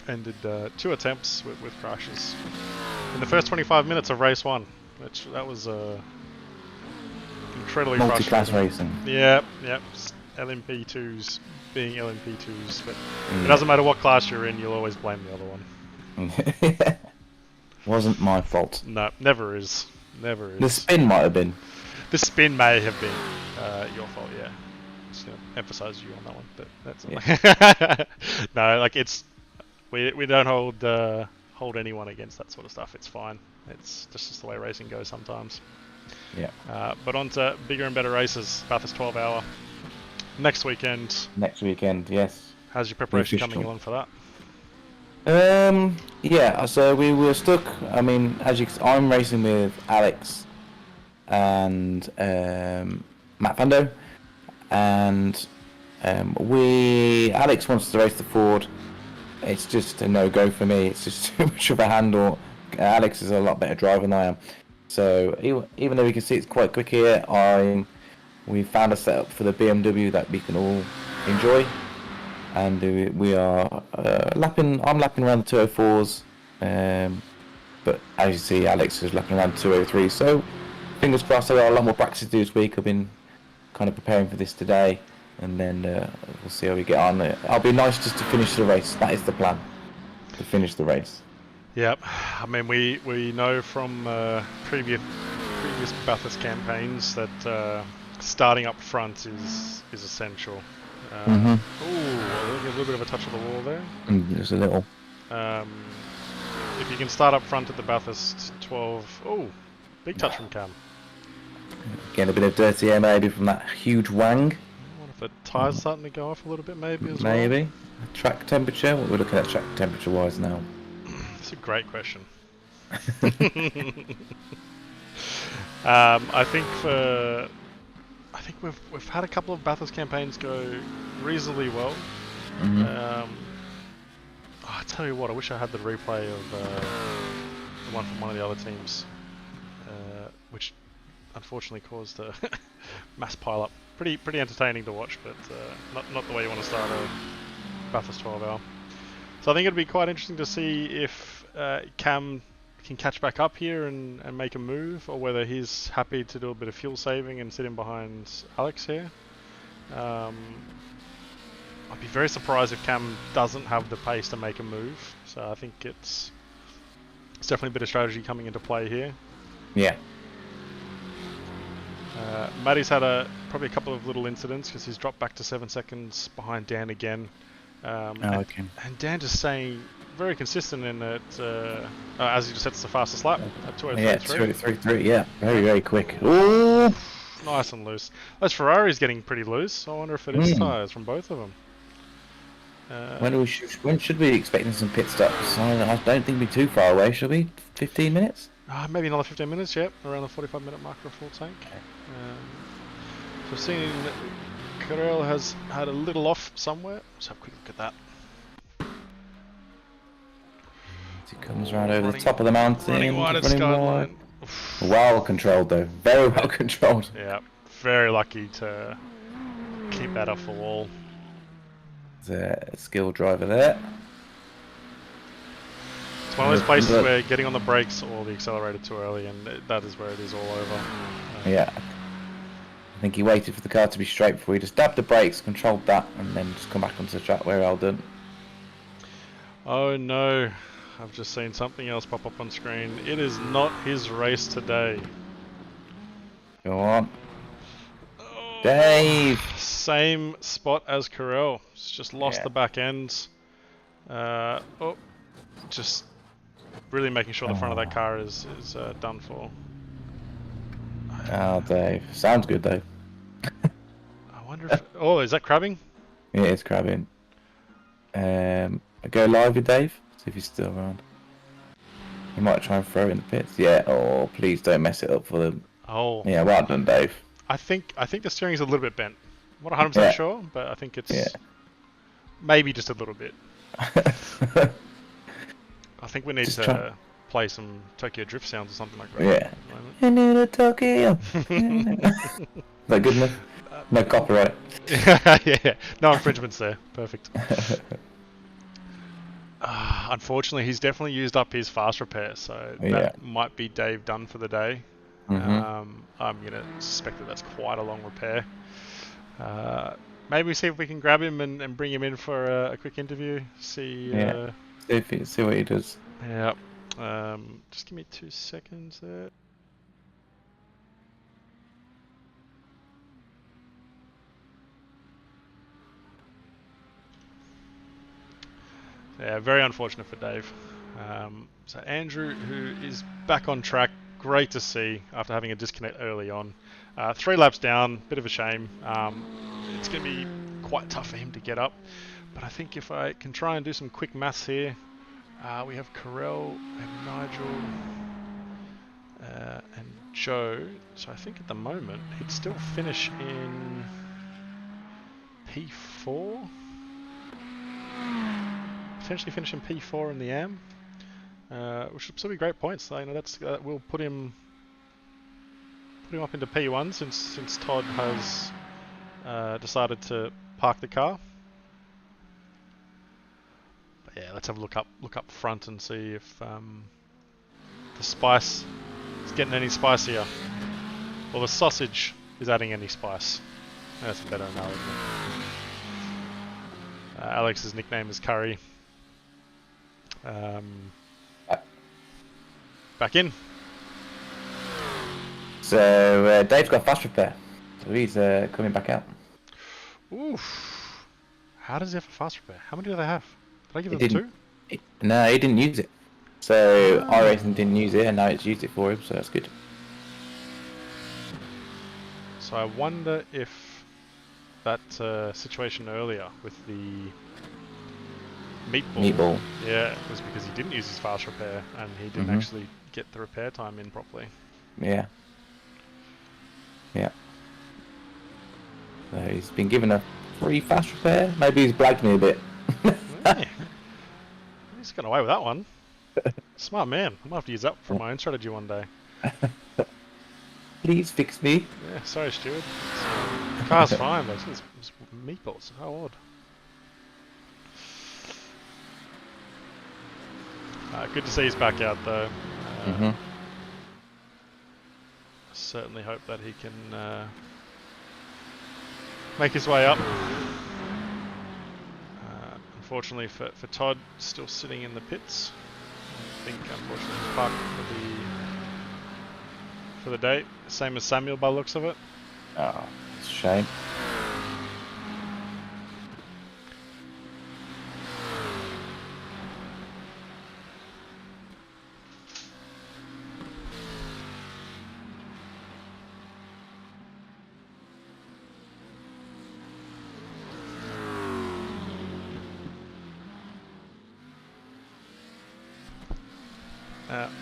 ended 2 attempts with crashes in the first 25 minutes of race 1, which that was incredibly Multi-class frustrating. racing. Yeah. LMP2s being LMP2s, but it doesn't matter what class you're in, you'll always blame the other one. Wasn't my fault. No, never is. Never is. The spin might have been. The spin may have been your fault, yeah. Just gonna emphasize you on that one, but that's no, like it's we don't hold anyone against that sort of stuff. It's fine. It's just the way racing goes sometimes. Yeah. But on to bigger and better races. Bathurst 12 hour next weekend. Next weekend, yes. How's your preparation coming along for that? Yeah, so we were stuck. I mean, I'm racing with Alex and Matt Fando, and Alex wants to race the Ford. It's just a no-go for me. It's just too much of a handle. Alex is a lot better driver than I am. So even though we can see it's quite quick here, we found a setup for the BMW that we can all enjoy. And we are lapping. I'm lapping around the 204s, but as you see, Alex is lapping around the 203. So fingers crossed. I got a lot more practice to do this week. I've been kind of preparing for this today, and then we'll see how we get on. It'll be nice just to finish the race. That is the plan, to finish the race. Yep. I mean, we know from previous Bathurst campaigns that starting up front is essential. Mm-hmm. Ooh, a little bit of a touch of the wall there. Just a little. If you can start up front at the Bathurst 12... Oh, big touch from Cam. Get a bit of dirty air maybe from that huge wang. I wonder if the tyres starting to go off a little bit maybe as well. Maybe. Track temperature? What we're looking at track temperature wise now? That's a great question. I think we've had a couple of Bathurst campaigns go reasonably well. Mm-hmm. I tell you what, I wish I had the replay of the one from one of the other teams, which unfortunately caused a mass pile up. Pretty entertaining to watch, but not the way you want to start a Bathurst 12 hour. So I think it'd be quite interesting to see if Cam can catch back up here and make a move, or whether he's happy to do a bit of fuel saving and sit in behind Alex here. I'd be very surprised if Cam doesn't have the pace to make a move. So I think it's definitely a bit of strategy coming into play here. Yeah. Matty's had probably a couple of little incidents because he's dropped back to 7 seconds behind Dan again. Okay. And Dan just staying very consistent in that, as he just sets the fastest lap at 2:03.3. Yeah, 2:03.3. Yeah, very quick. Ooh. Nice and loose. Those Ferrari's getting pretty loose. I wonder if it is tyres from both of them. When should we be expecting some pit stops? I don't think we're too far away. Should we? 15 minutes? Maybe another 15 minutes. Yep, around the 45-minute mark for a full tank. Okay. So I've seen Carell has had a little off somewhere. Let's have a quick look at that. He comes around over the top of the mountain. Running wide at Skyline. Well controlled though, very well controlled. Yeah, very lucky to keep that off the wall. There's a skill driver there. It's one of those places where getting on the brakes or the accelerator too early, and that is where it is all over. Yeah. I think he waited for the car to be straight before he just dabbed the brakes, controlled that, and then just come back onto the track. Well done. Oh no, I've just seen something else pop up on screen. It is not his race today. Go on. Oh, Dave! Same spot as Carell. He's just lost the back end. Just really making sure the front of that car is done for. Oh, Dave. Sounds good, though. I wonder if... Oh, is that crabbing? Yeah, it's crabbing. Go live with Dave, see if he's still around. He might try and throw it in the pits. Yeah, oh, please don't mess it up for them. Oh. Yeah, well done, Dave. I think the steering is a little bit bent. I'm not 100% sure, but I think it's maybe just a little bit. I think we need to play some Tokyo Drift sounds or something like that. Yeah. In a Tokyo. Is that good enough? No copyright. Yeah, no infringements there. Perfect. Unfortunately, he's definitely used up his fast repair, so that might be Dave done for the day. I'm going to suspect that that's quite a long repair. Maybe we see if we can grab him and bring him in for a quick interview. See what he does. Yeah. Just give me 2 seconds there. Yeah, very unfortunate for Dave. So Andrew, who is back on track, great to see after having a disconnect early on. 3 laps down, bit of a shame. It's going to be quite tough for him to get up. But I think if I can try and do some quick maths here, we have Carell and Nigel and Joe. So I think at the moment he'd still finish in P4. Potentially finish in P4 in the AM, which would still be great points. So, that's we'll put him up into P1 since Todd has decided to park the car. But yeah, let's have a look up front and see if the spice is getting any spicier, or the sausage is adding any spice. That's a better analogy. Alex's nickname is Curry. Back in. So Dave's got fast repair, so he's coming back out. Oof. How does he have a fast repair? How many do they have? Did I give them 2? No, he didn't use it. So iRacing didn't use it, and now it's used it for him, so that's good. So I wonder if that situation earlier with the meatball. Yeah, was because he didn't use his fast repair and he didn't actually get the repair time in properly. Yeah. So he's been given a free fast repair. Maybe he's blagged me a bit. Yeah. He's got away with that one. Smart man. I might have to use that for my own strategy one day. Please fix me. Yeah, sorry, Stuart. The car's fine, but it's meatballs. How odd. Good to see he's back out though. Certainly hope that he can make his way up. Unfortunately for Todd, still sitting in the pits. I think unfortunately he's parked for the day. Same as Samuel by the looks of it. Oh, it's a shame.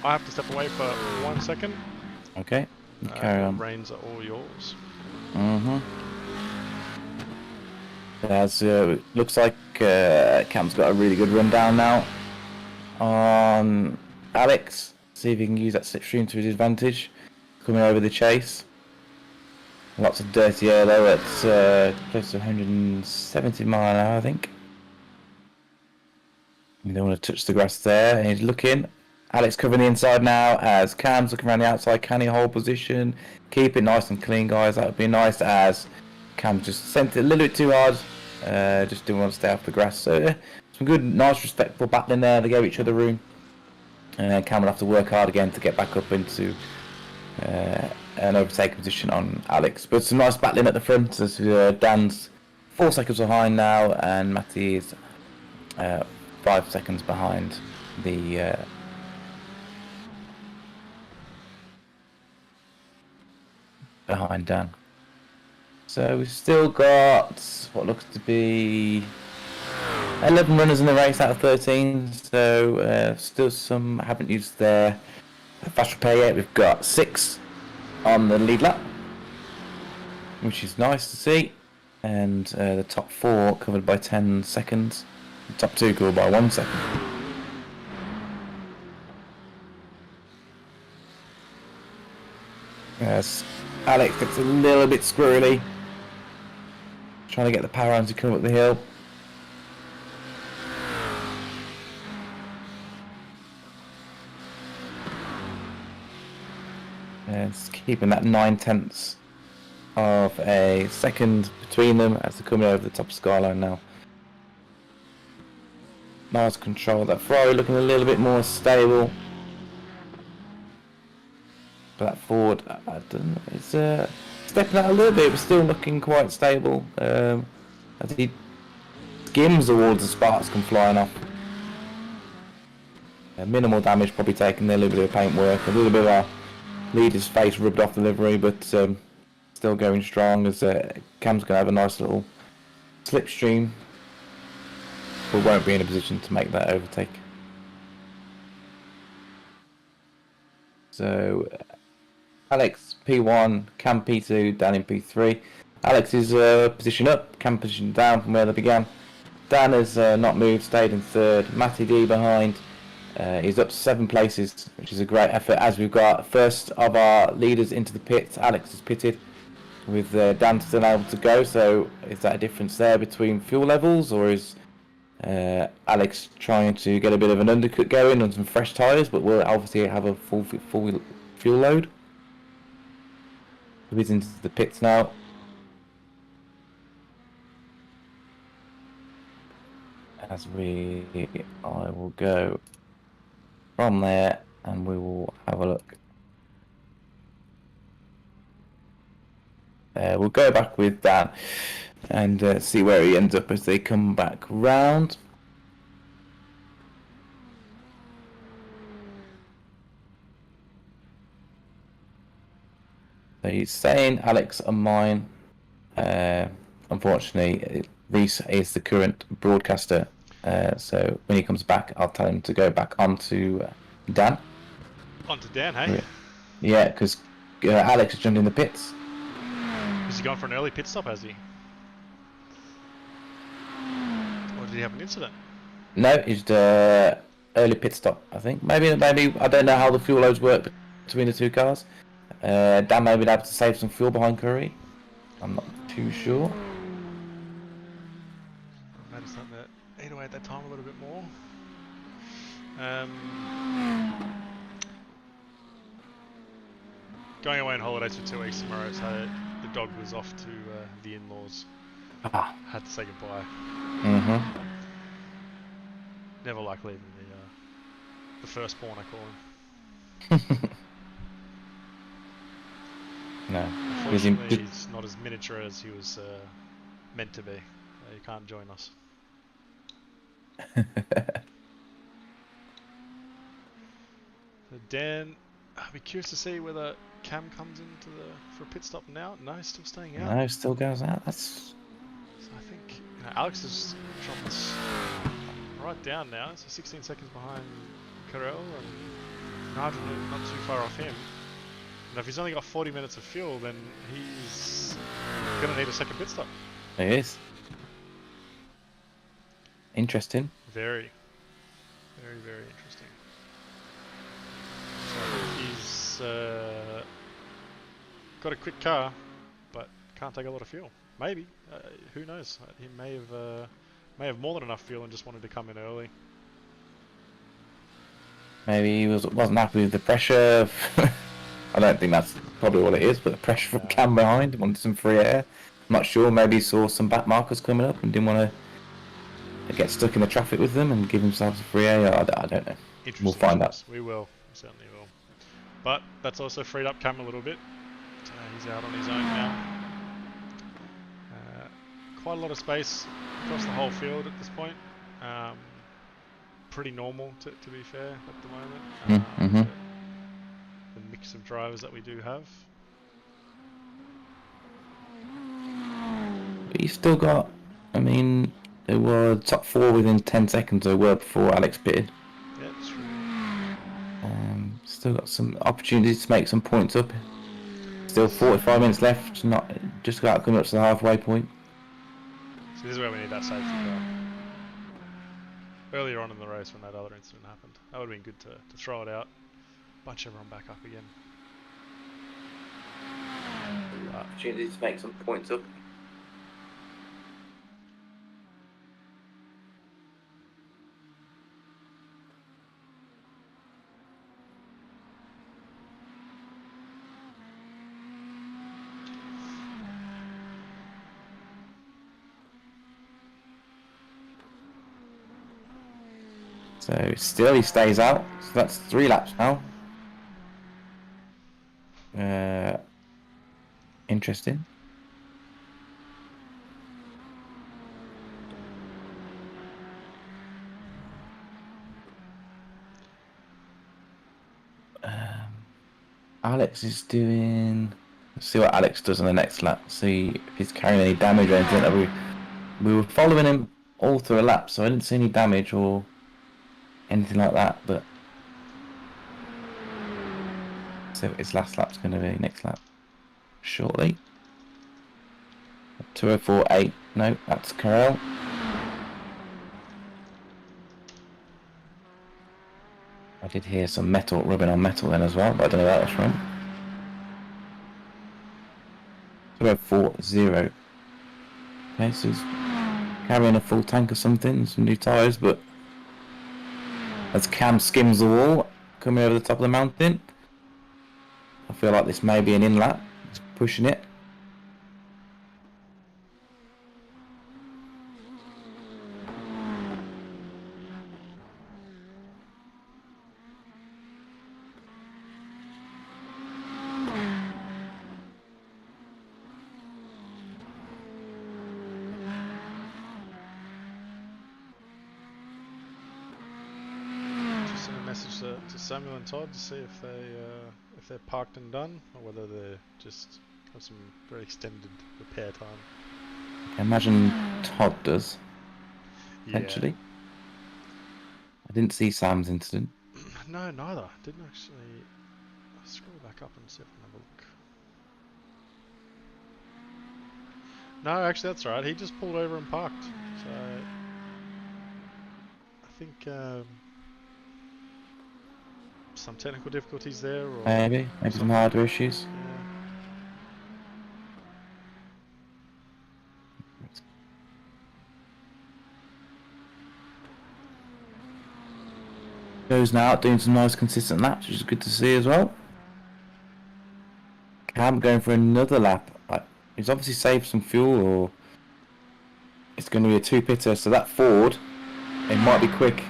I have to step away for 1 second. Okay, carry on. The reins are all yours. As looks like Cam's got a really good rundown now. on Alex. See if he can use that slipstream to his advantage. Coming over the chase. Lots of dirty air though at close to 170 mile an hour, I think. You don't want to touch the grass there. He's looking. Alex covering the inside now as Cam's looking around the outside. Can he hold position? Keep it nice and clean, guys. That would be nice as Cam just sent it a little bit too hard. Just didn't want to stay off the grass. So some good, nice, respectful battling there. They gave each other room. And Cam will have to work hard again to get back up into an overtaking position on Alex. But some nice battling at the front as Dan's 4 seconds behind now and Matty is 5 seconds behind the behind Dan. So we've still got what looks to be 11 runners in the race out of 13. So still some haven't used their fast repair yet. We've got 6 on the lead lap, which is nice to see. And the top 4 covered by 10 seconds. The top 2 covered by 1 second. Yes, Alex gets a little bit squirrely. Trying to get the power on to come up the hill. It's keeping that 9/10 of a second between them as they're coming over the top of Skyline now. Nice control. That Ferrari looking a little bit more stable. But that Ford, I don't know, it's stepping out a little bit, but still looking quite stable. As he skims the walls, the sparks come flying off. Minimal damage probably taken there, a little bit of paintwork, a little bit of our leader's face rubbed off the livery, but still going strong as Cam's going to have a nice little slipstream, but won't be in a position to make that overtake. So Alex P1, Cam P2, Dan in P3. Alex is position up, Cam position down from where they began. Dan has not moved, stayed in third. Matty D behind. He's up 7 places, which is a great effort as we've got first of our leaders into the pit. Alex is pitted with Dan still able to go, so is that a difference there between fuel levels, or is Alex trying to get a bit of an undercut going on some fresh tyres, but we'll obviously have a full fuel load? He's into the pits now. As I will go from there and we will have a look. We'll go back with Dan and see where he ends up as they come back round. So he's saying Alex and mine. Unfortunately, Reese is the current broadcaster. So when he comes back, I'll tell him to go back onto Dan. On to Dan, hey? Yeah, because Alex has jumped in the pits. Is he going for an early pit stop, has he? Or did he have an incident? No, he's the early pit stop, I think. Maybe I don't know how the fuel loads work between the 2 cars. Dan may be able to save some fuel behind Curry. I'm not too sure. I noticed that 808 at that time a little bit more. Going away on holidays for 2 weeks tomorrow, so the dog was off to the in-laws. Had to say goodbye. Never like leaving the firstborn, I call him. No. Unfortunately, he's not as miniature as he was meant to be. He can't join us. So Dan, I'd be curious to see whether Cam comes into for a pit stop now. No, he's still staying out. No, still goes out. That's. So I think Alex has dropped right down now. So 16 seconds behind Carell, and Nigel not too far off him. And if he's only got 40 minutes of fuel, then he's going to need a second pit stop. It is. Interesting. Very. Very, very interesting. So he's got a quick car, but can't take a lot of fuel. Maybe. Who knows? He may have more than enough fuel and just wanted to come in early. Maybe he wasn't happy with the pressure. I don't think that's probably what it is, but the pressure from Cam behind, wanted some free air. I'm not sure. Maybe he saw some back markers coming up and didn't want to get stuck in the traffic with them and give himself some free air. I don't know. We'll find out. We will. We certainly will. But that's also freed up Cam a little bit. He's out on his own now. Quite a lot of space across the whole field at this point. Pretty normal, to be fair, at the moment. The mix of drivers that we do have. But you still got, I mean, there were top 4 within 10 seconds there were before Alex pitted. Yeah, that's true. Still got some opportunities to make some points up. Still 45 minutes left, not just about coming up to the halfway point. So this is where we need that safety car. Earlier on in the race when that other incident happened. That would have been good to throw it out. Bunch everyone back up again. Opportunities to make some points up. So still he stays out. So that's 3 laps now. Interesting. Alex is doing. Let's see what Alex does on the next lap. See if he's carrying any damage or anything. We were following him all through a lap, so I didn't see any damage or anything like that. But so his last lap's going to be next lap shortly. 2:04.8. No, that's Carell. I did hear some metal rubbing on metal then as well, but I don't know that was from. 2:04.0. Okay, so he's carrying a full tank or something, some new tyres, but as Cam skims the wall, coming over the top of the mountain, I feel like this may be an in-lap. He's pushing it. To Samuel and Todd to see if they're parked and done, or whether they're just have some very extended repair time. I imagine Todd does. Potentially. Yeah. I didn't see Sam's incident. No, neither. Didn't actually. I'll scroll back up and see if I can have a look. No, actually that's right. He just pulled over and parked. So I think some technical difficulties there, or maybe some hardware issues. Yeah. Goes now out doing some nice consistent laps, which is good to see as well. Cam going for another lap. He's obviously saved some fuel, or it's going to be a 2-pitter. So that Ford, it might be quick,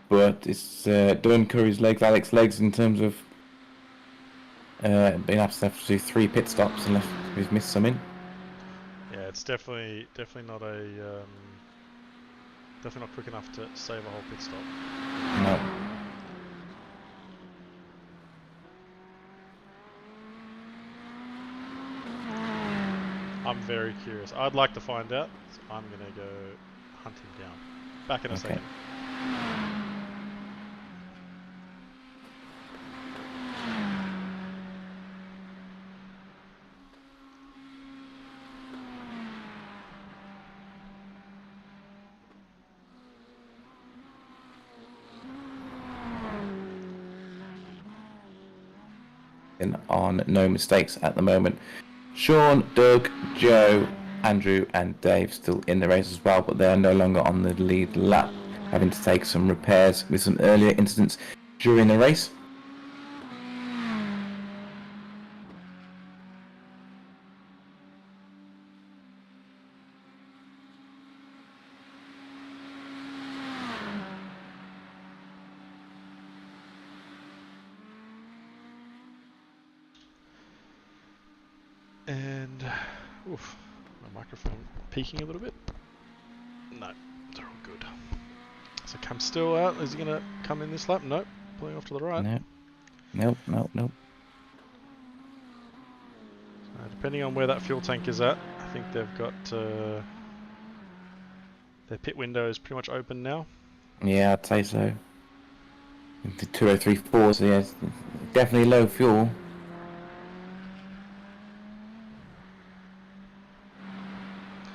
but it's doing Curry's legs, Alex's legs in terms of being able to have to do 3 pit stops unless he's missed some in. Yeah, it's definitely not a definitely not quick enough to save a whole pit stop. No. I'm very curious. I'd like to find out, so I'm going to go hunt him down. Back in a second. on no mistakes at the moment. Sean, Doug, Joe, Andrew, and Dave still in the race as well, but they are no longer on the lead lap, having to take some repairs with some earlier incidents during the race. And, oof, my microphone peaking a little bit. No, they're all good. So Cam's still out. Is he going to come in this lap? Nope. Pulling off to the right. Nope. Depending on where that fuel tank is at, I think they've got their pit window is pretty much open now. Yeah, I'd say so. The 2034, so yeah, definitely low fuel.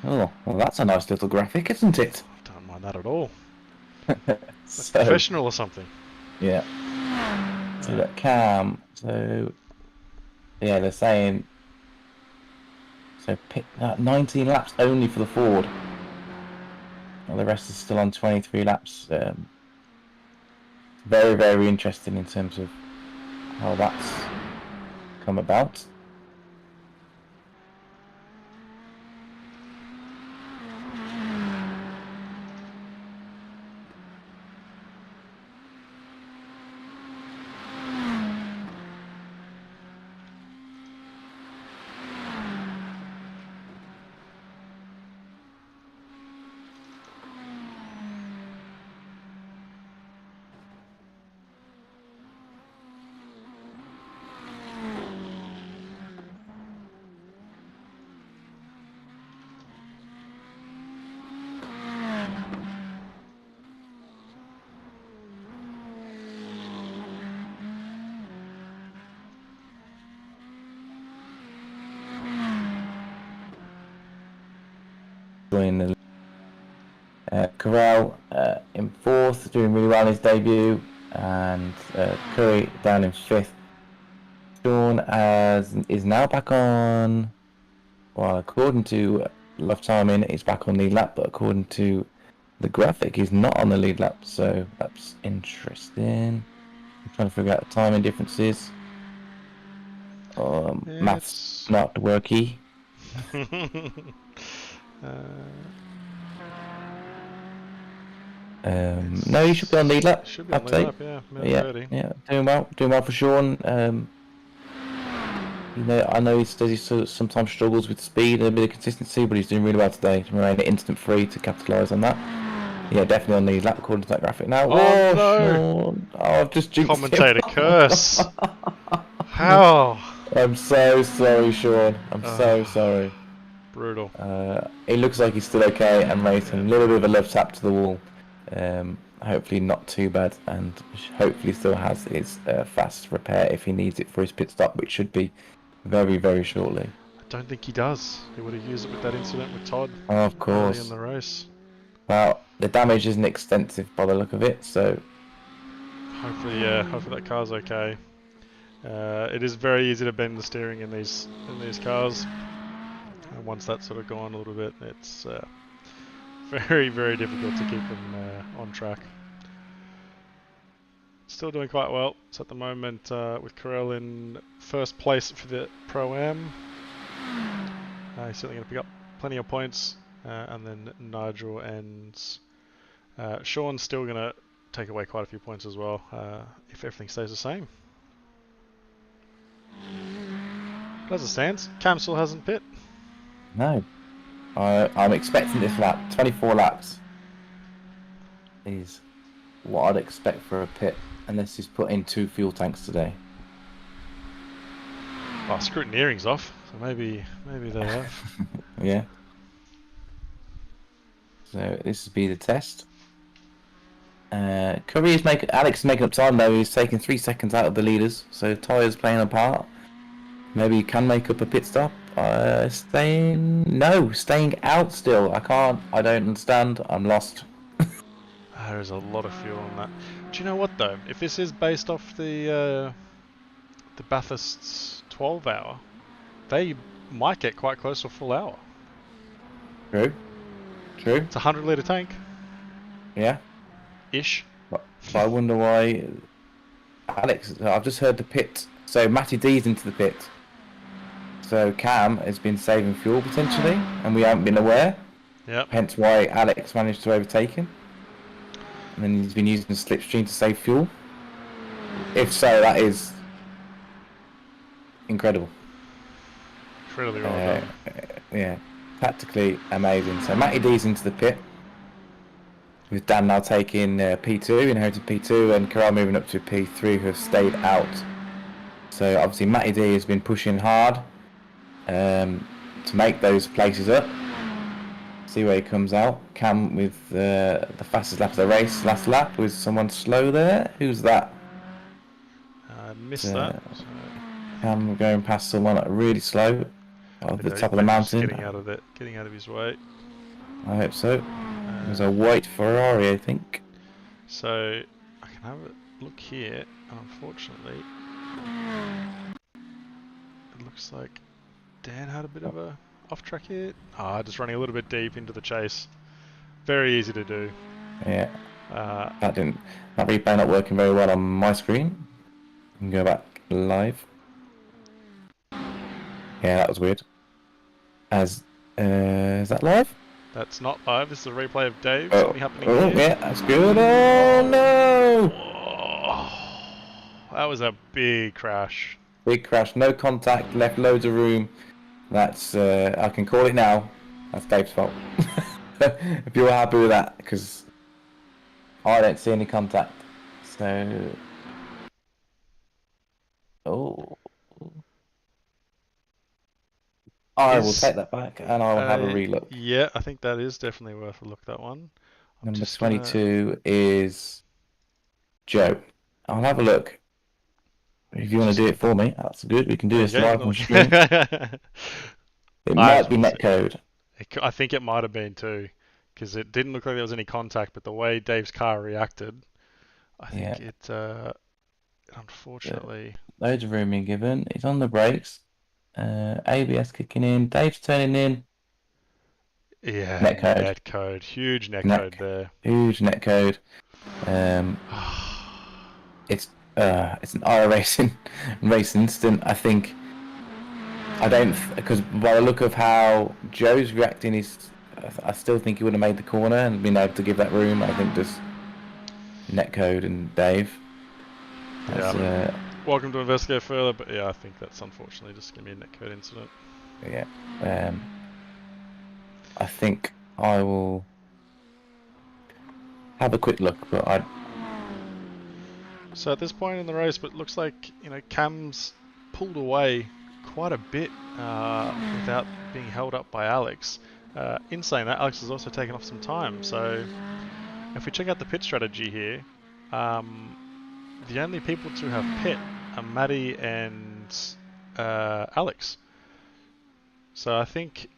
Oh, well, that's a nice little graphic, isn't it? Don't mind that at all. So, professional or something. Yeah. So that Cam. So yeah, they're saying. So 19 laps only for the Ford. Well, the rest is still on 23 laps. Very, very interesting in terms of how that's come about. Corral in fourth, doing really well in his debut, and Curry down in fifth. Sean is now back on. Well, according to Love Timing, he's back on lead lap, but according to the graphic, he's not on the lead lap, so that's interesting. I'm trying to figure out the timing differences. Maths not worky. No, he should be on lead lap. Should be on lead lap, yeah, doing well for Sean. I know he says he sometimes struggles with speed and a bit of consistency, but he's doing really well today to remain instant free to capitalise on that. Yeah, definitely on lead lap according to that graphic now. Oh no! Sean. Oh, I've just jinxed Commentator curse. How? I'm so sorry, Sean. I'm so sorry. Brutal. It looks like he's still okay and racing. A little bit of a love tap to the wall. Hopefully not too bad, and hopefully still has his fast repair if he needs it for his pit stop, which should be very, very shortly. I don't think he does. He would have used it with that incident with Todd. Oh, of course. Early in the race. Well, the damage isn't extensive by the look of it, so hopefully that car's okay. It is very easy to bend the steering in these cars. And once that's sort of gone a little bit, it's very, very difficult to keep them on track. Still doing quite well. So at the moment, with Carell in first place for the Pro-Am. He's certainly going to pick up plenty of points. And then Nigel and Sean's still going to take away quite a few points as well, if everything stays the same. But as it stands, Cam still hasn't pit. No. I'm expecting this lap. 24 laps is what I'd expect for a pit, unless he's put in 2 fuel tanks today. Oh, scrutineering's off, so maybe they have. Yeah. So this will be the test. Alex is making up time though. He's taking 3 seconds out of the leaders, so tyres playing a part. Maybe he can make up a pit stop. Staying out still. I don't understand. I'm lost. There is a lot of fuel on that. Do you know what though? If this is based off the the Bathurst's 12 hour, they might get quite close to a full hour. True. True. It's a 100-litre tank. Yeah. Ish. But I wonder why Alex. I've just heard the pit. So Matty D's into the pit. So Cam has been saving fuel potentially, and we haven't been aware. Yep. Hence why Alex managed to overtake him. And then he's been using the slipstream to save fuel. If so, that is incredible. Incredibly well done. Yeah, tactically amazing. So Matty D's into the pit, with Dan now taking P2, inherited P2, and Carell moving up to P3, who have stayed out. So obviously Matty D has been pushing hard to make those places up. See where he comes out. Cam with the fastest lap of the race, last lap, with someone slow there. Who's that? I missed that. So Cam going past someone really slow at the top of the mountain. Getting out of his way. I hope so. There's a white Ferrari, I think. So I can have a look here, and unfortunately, it looks like Dan had a bit of a off-track hit. Just running a little bit deep into the chase. Very easy to do. Yeah. That replay not working very well on my screen. I can go back live. Yeah, that was weird. Is that live? That's not live. This is a replay of Dave. Something happening here. Yeah, that's good. Oh no! That was a big crash. Big crash. No contact. Left loads of room. That's I can call it now. That's Dave's fault. If you're happy with that, because I don't see any contact. So, I will take that back, and I will have a relook. Yeah, I think that is definitely worth a look. That one. Number 22 is Joe. I'll have a look. If you want to do it for me, that's good. We can do this live on stream. It might be netcode. I think it might have been too, because it didn't look like there was any contact, but the way Dave's car reacted, I think it unfortunately... Loads of room being given. He's on the brakes. ABS kicking in. Dave's turning in. Yeah, netcode. Netcode. Huge netcode there. Huge netcode. It's an IR race incident. I think. I don't, because by the look of how Joe's reacting, I still think he would have made the corner and been able to give that room. I think just netcode and Dave. Welcome to investigate further, but yeah, I think that's unfortunately just going to be a netcode incident. Yeah. I think I will have a quick look, but So at this point in the race, but it looks like Cam's pulled away quite a bit without being held up by Alex. In saying that, Alex has also taken off some time. So if we check out the pit strategy here, the only people to have pit are Matty and Alex. So I think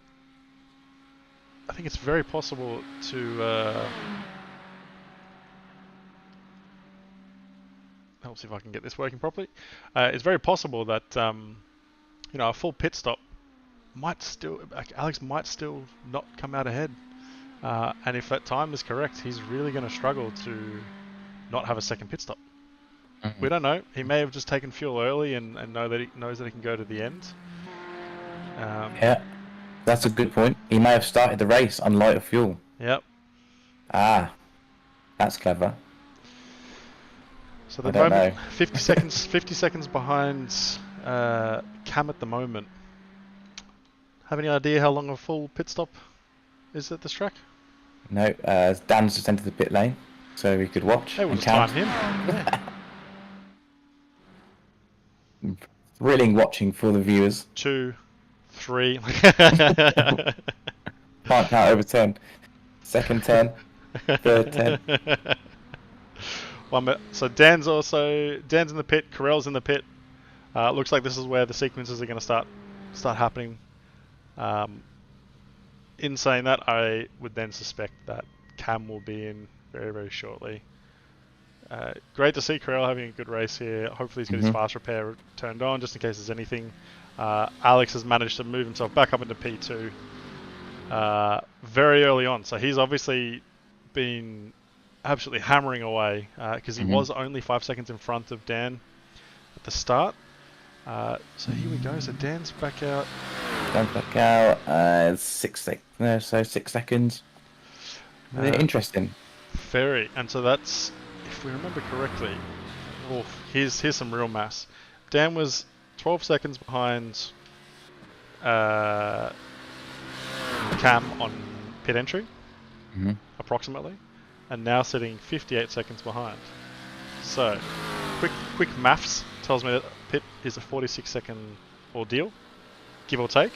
it's very possible to... I'll see if I can get this working properly. It's very possible that a full pit stop Alex might still not come out ahead. And if that time is correct, he's really going to struggle to not have a second pit stop. Mm-hmm. We don't know. He may have just taken fuel early and knows that he can go to the end. Yeah, that's a good point. He may have started the race on lighter fuel. Yep. That's clever. So the moment, 50 seconds behind Cam at the moment. Have any idea how long a full pit stop is at this track? No, Dan's just entered the pit lane, so we could watch. We'll just time him. Yeah. Thrilling watching for the viewers. 2, 3. Can't count over 10. Second 10. Third 10. So Dan's in the pit. Carell's in the pit. Looks like this is where the sequences are going to start happening. In saying that, I would then suspect that Cam will be in very, very shortly. Great to see Carell having a good race here. Hopefully he's got his fast repair turned on just in case there's anything. Alex has managed to move himself back up into P2 very early on. So he's obviously been absolutely hammering away because he was only 5 seconds in front of Dan at the start. So here we go. So Dan's back out. Dan's back out. 6 seconds. Interesting. Very. And so that's, if we remember correctly, here's some real mass. Dan was 12 seconds behind Cam on pit entry, approximately, and now sitting 58 seconds behind. So, quick maths tells me that pit is a 46-second ordeal, give or take.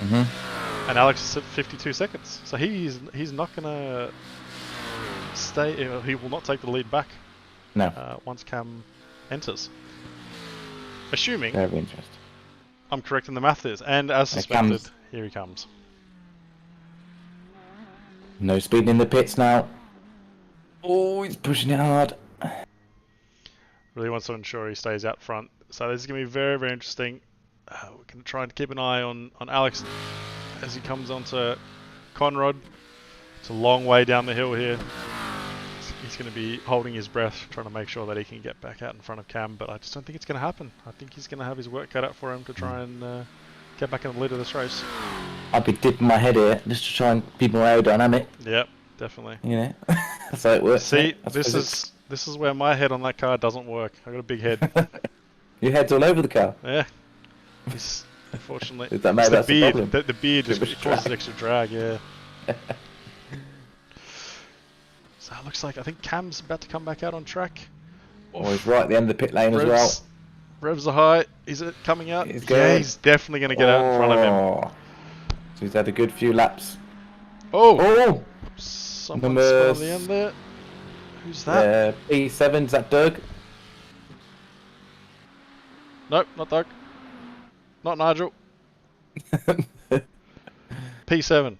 And Alex is at 52 seconds. So he's not gonna stay. He will not take the lead back. No. Once Cam enters. Assuming Very interesting. I'm correct in the math is, and as suspected, here he comes. No speeding in the pits now. Oh, he's pushing it hard. Really wants to ensure he stays out front. So this is going to be very, very interesting. We're going to try and keep an eye on Alex as he comes onto Conrod. It's a long way down the hill here. He's going to be holding his breath, trying to make sure that he can get back out in front of Cam, but I just don't think it's going to happen. I think he's going to have his work cut out for him to try and get back in the lead of this race. I'd be dipping my head here just to try and be more aerodynamic. Yep, definitely. You know, that's how it works. See, this is where my head on that car doesn't work. I got a big head. Your head's all over the car. Yeah. Unfortunately, that maybe that's the beard. the problem. The beard just causes extra drag. Yeah. So it looks like I think Cam's about to come back out on track. Oh, he's right at the end of the pit lane as well. Revs are high. Is it coming out? He's He's definitely going to get out in front of him. So he's had a good few laps. Oh! Someone spun on the end there. Who's that? P7's that Doug? Nope, not Doug. Not Nigel. P7.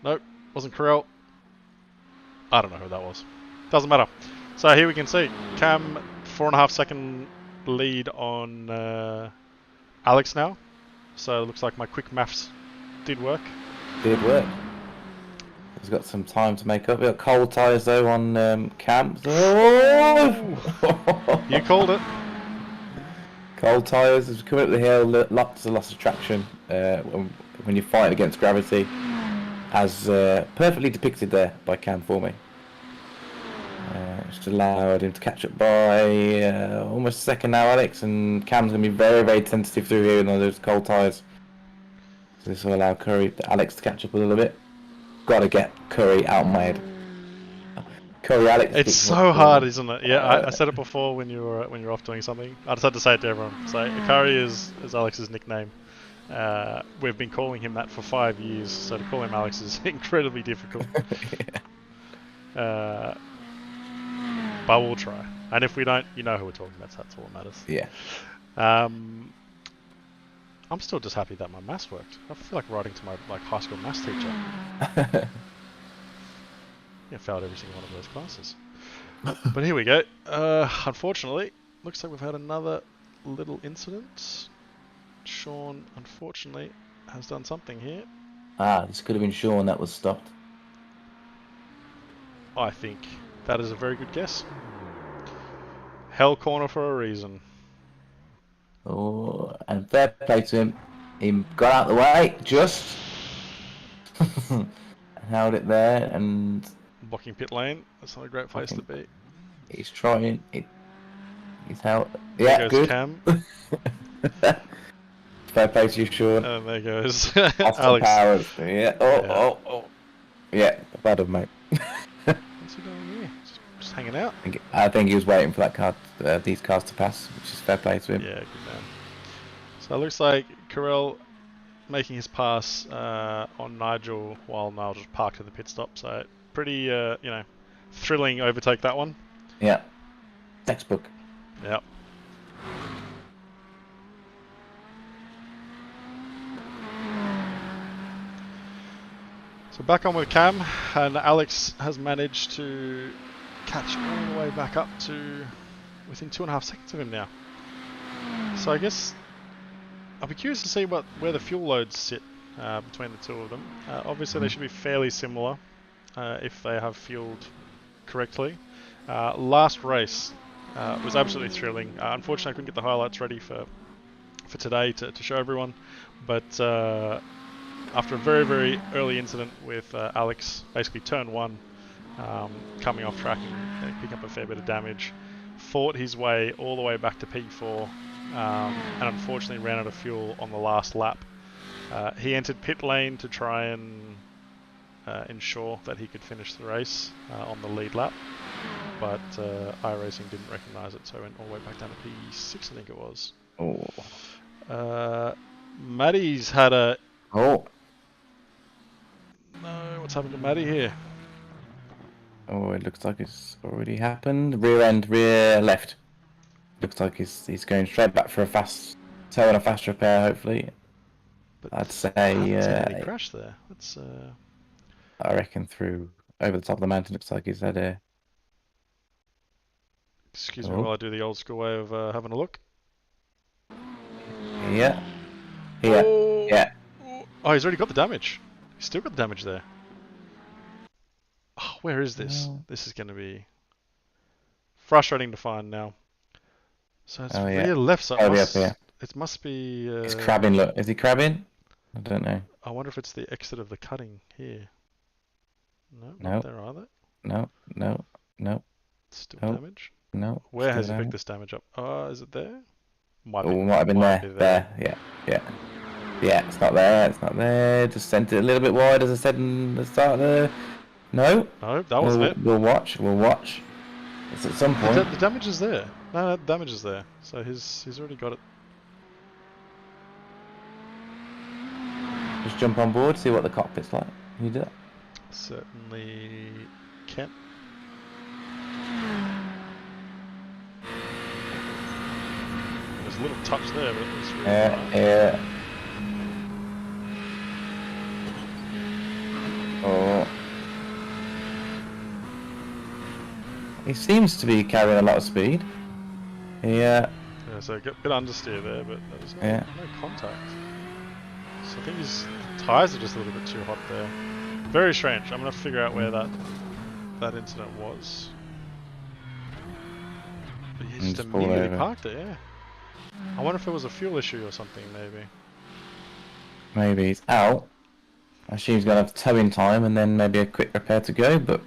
Nope, wasn't Carell. I don't know who that was. Doesn't matter. So here we can see Cam 4.5 second lead on Alex now. So it looks like my quick maths did work. Did work. He's got some time to make up. We've got cold tyres though on Cam. Oh! You called it. Cold tyres as we come up the hill. Lots of loss of traction when you fight against gravity, as perfectly depicted there by Cam for me. Just allowed him to catch up by almost a second now, Alex, and Cam's going to be very, very tentative through here in those cold tyres. So this will allow Alex to catch up a little bit. Got to get Curry out of my head. Curry, Alex. It's so hard, isn't it? Yeah, I said it before when you were off doing something. I just had to say it to everyone. So Curry is Alex's nickname. We've been calling him that for 5 years, so to call him Alex is incredibly difficult. But we'll try. And if we don't, you know who we're talking about, so that's all that matters. Yeah. I'm still just happy that my maths worked. I feel like writing to my high school maths teacher. I failed every single one of those classes. But here we go. Unfortunately, looks like we've had another little incident. Sean, unfortunately, has done something here. This could have been Sean that was stopped. I think that is a very good guess. Hell corner for a reason. Oh, and fair play to him. He got out of the way, just held it there, and blocking pit lane. That's not a great place to be. He's trying. He's held. There Yeah, goes good. Cam. Fair play to you, Sean. And there goes Alex. Alex. Yeah. Oh. Yeah, bad of mate. What's he doing here? Just hanging out. I think he was waiting for that car, these cars to pass, which is fair play to him. Yeah, good man. So it looks like Carell making his pass on Nigel while Nigel just parked at the pit stop. So pretty, thrilling overtake that one. Yeah. Textbook. Yep. So back on with Cam, and Alex has managed to catch all the way back up to within 2.5 seconds of him now. So I guess I'll be curious to see where the fuel loads sit between the two of them. Obviously, they should be fairly similar if they have fueled correctly. Last race was absolutely thrilling. Unfortunately, I couldn't get the highlights ready for today to show everyone, but after a very, very early incident with Alex, basically turn 1, coming off track and picking up a fair bit of damage, fought his way all the way back to P4, and unfortunately ran out of fuel on the last lap. He entered pit lane to try and ensure that he could finish the race on the lead lap, but iRacing didn't recognise it, so it went all the way back down to P6, I think it was. Matty's had a... Oh. No, what's happened to Matty here? Oh, it looks like it's already happened. Rear end, rear left. Looks like he's going straight back for a fast tow and a fast repair, hopefully. But I'd say I haven't seen any crash there. That's I reckon through over the top of the mountain. Looks like he's had a... Excuse me while I do the old school way of having a look. Yeah. Yeah. Oh. Yeah. Oh, he's already got the damage. He's still got the damage there. Oh, where is this? This is going to be frustrating to find now. So it's rear left, so it must be... He's crabbing, look. Is he crabbing? I don't know. I wonder if it's the exit of the cutting here. No, No. not there either. No. Still damage? No. Where has he picked this damage up? Is it there? Might have been there. Yeah. Yeah, it's not there. Just sent it a little bit wide, as I said in the start there. No, that wasn't it. We'll watch. It's at some point. The damage is there. No, the damage is there. So he's already got it. Just jump on board, see what the cockpit's like. Can you do that? Certainly can. There's a little touch there, but it was really yeah. Oh. He seems to be carrying a lot of speed. Yeah. Yeah, so a bit understeer there, but there's no contact. So I think his tyres are just a little bit too hot there. Very strange. I'm going to figure out where that incident was. But he just immediately parked it, yeah. I wonder if it was a fuel issue or something, maybe. Maybe he's out. I assume he's going to have towing time and then maybe a quick repair to go, but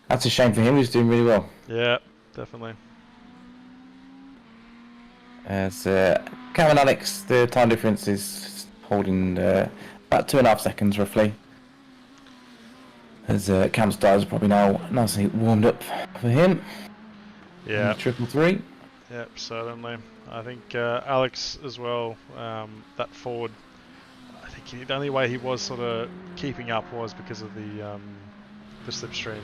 that's a shame for him. He's doing really well. Yeah, definitely. As Cam and Alex, the time difference is holding about 2.5 seconds roughly. As Cam's tyres are probably now nicely warmed up for him. Yeah. 333. Yep, certainly. I think Alex as well, that forward, I think the only way he was sort of keeping up was because of the slipstream.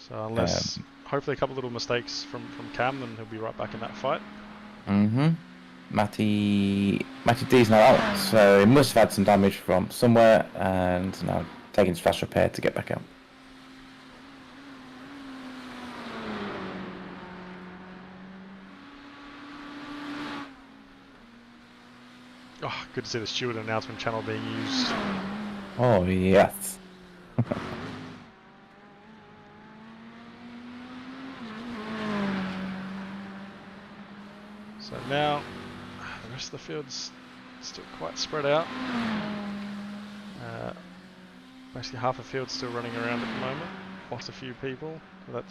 So unless, hopefully a couple of little mistakes from Cam, then he'll be right back in that fight. Matty D's now out, so he must have had some damage from somewhere, and now taking his fast repair to get back out. Oh, good to see the steward announcement channel being used. Oh, yes. So now, the rest of the field's still quite spread out. Basically half the field's still running around at the moment. Lost a few people. That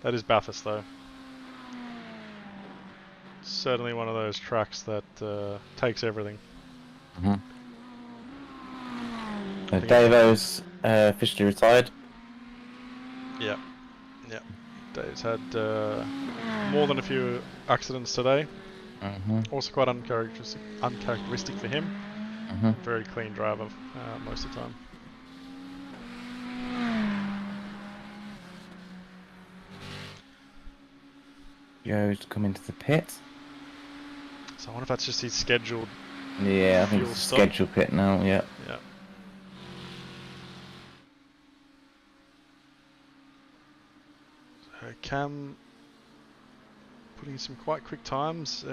is Bathurst though. Certainly one of those tracks that takes everything. Davo's officially retired. Yeah. Dave's had more than a few accidents today. Also quite uncharacteristic for him. Very clean driver most of the time. Joe's come into the pit. So I wonder if that's just his scheduled. Yeah, I think it's scheduled pit now. Yeah. Cam putting in some quite quick times.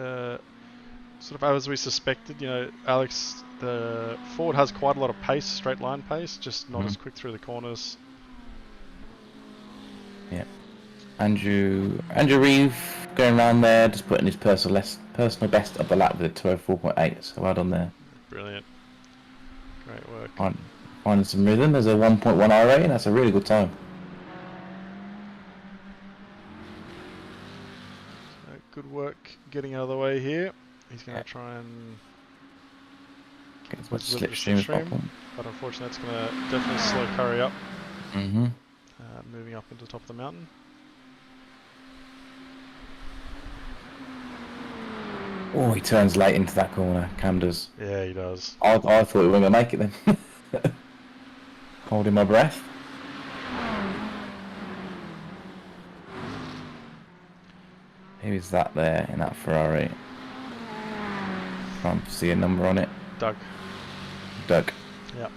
Sort of as we suspected, you know, Alex, the Ford has quite a lot of pace, straight line pace, just not as quick through the corners. Yeah. Andrew Reeve going around there, just putting his personal best of the lap with a 204.8. So well done there. Brilliant. Great work. Finding some rhythm. There's a 1.1 I rating. That's a really good time. So good work getting out of the way here. He's going to try and get as much slipstream as possible. But unfortunately, that's going to definitely slow Curry up. Mm-hmm. Moving up into the top of the mountain. Oh, he turns late into that corner. Cam does. Yeah, he does. I thought we weren't going to make it then. Holding my breath. Who is that there in that Ferrari? Can't see a number on it. Doug. Yep.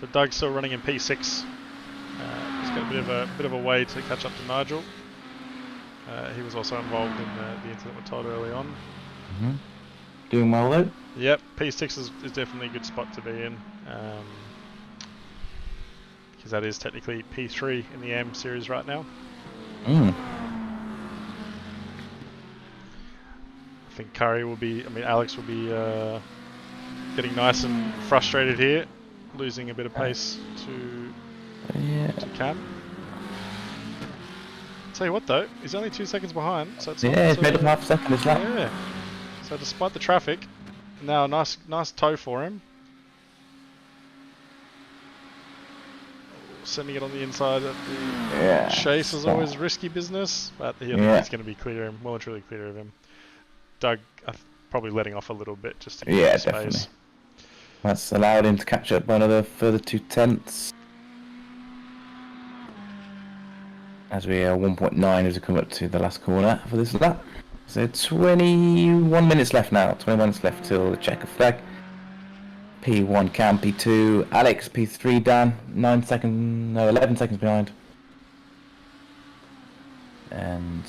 So Doug's still running in P6. He's got a bit of a way to catch up to Nigel. He was also involved in the incident with Todd early on. Mm-hmm. Doing well though. Yep, P6 is definitely a good spot to be in. Because that is technically P3 in the AM series right now. I think Alex will be getting nice and frustrated here, losing a bit of pace to Cam. Tell you what though, he's only 2 seconds behind, so it's he's made up half a second this lap. Yeah. So despite the traffic, now a nice tow for him. Sending it on the inside at the chase is always risky business, but he's going to be well and truly clear of him. Doug probably letting off a little bit just to get space. Definitely. That's allowed him to catch up by another further 2/10. As we are 1.9 as we come up to the last corner for this lap. So 21 minutes left now. 21 minutes left till the checker flag. P1 Cam, P2 Alex, P3 Dan, 11 seconds behind. And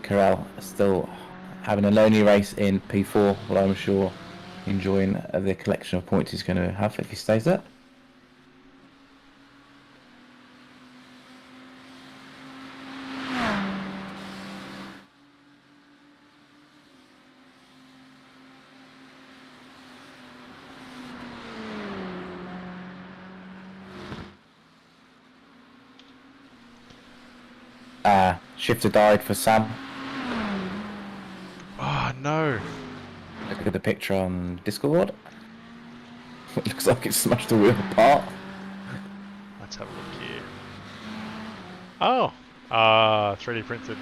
Corral still having a lonely race in P4, but I'm sure enjoying the collection of points he's going to have if he stays there. Shifter died for Sam. Oh no. Look at the picture on Discord. It looks like it smashed the wheel apart. Let's have a look here. Oh! 3D printed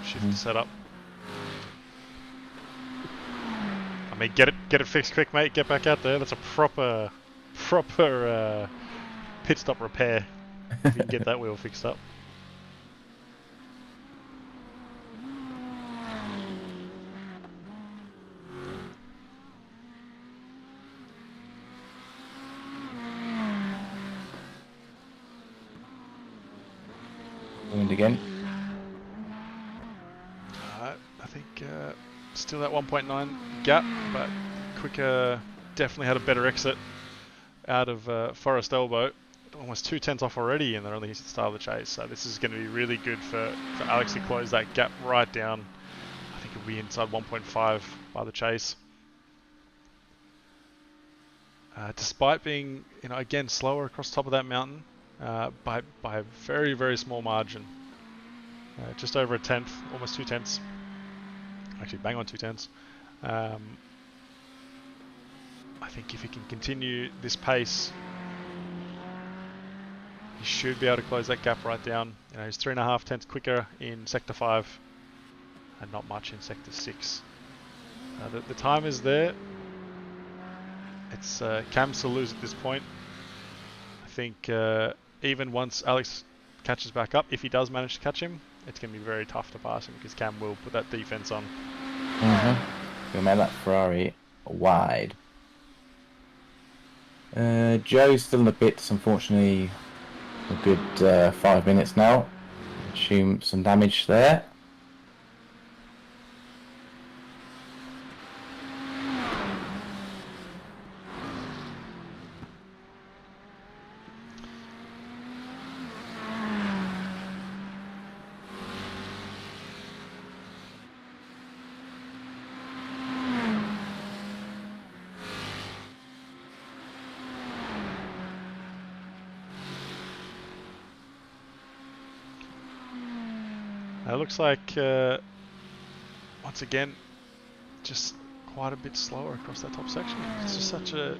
shifter setup. I mean, get it fixed quick, mate. Get back out there. That's a proper pit stop repair. If you can get that wheel fixed up. Again. I think still that 1.9 gap, but Quicker definitely had a better exit out of Forest Elbow. Almost 2/10 off already, and they're only at the start of the chase. So this is going to be really good for Alex to close that gap right down. I think it'll be inside 1.5 by the chase. Despite being, again slower across the top of that mountain. By a very, very small margin. Just over a tenth, almost 2/10. Actually, bang on 2/10. I think if he can continue this pace, he should be able to close that gap right down. He's 3.5 tenths quicker in Sector 5 and not much in Sector 6. The time is there. It's Cam's to lose at this point. I think even once Alex catches back up, if he does manage to catch him, it's going to be very tough to pass him because Cam will put that defense on. He'll make that Ferrari wide. Joe's still in the pits, unfortunately, a good 5 minutes now. assume some damage there. It looks like, once again, just quite a bit slower across that top section. It's just such a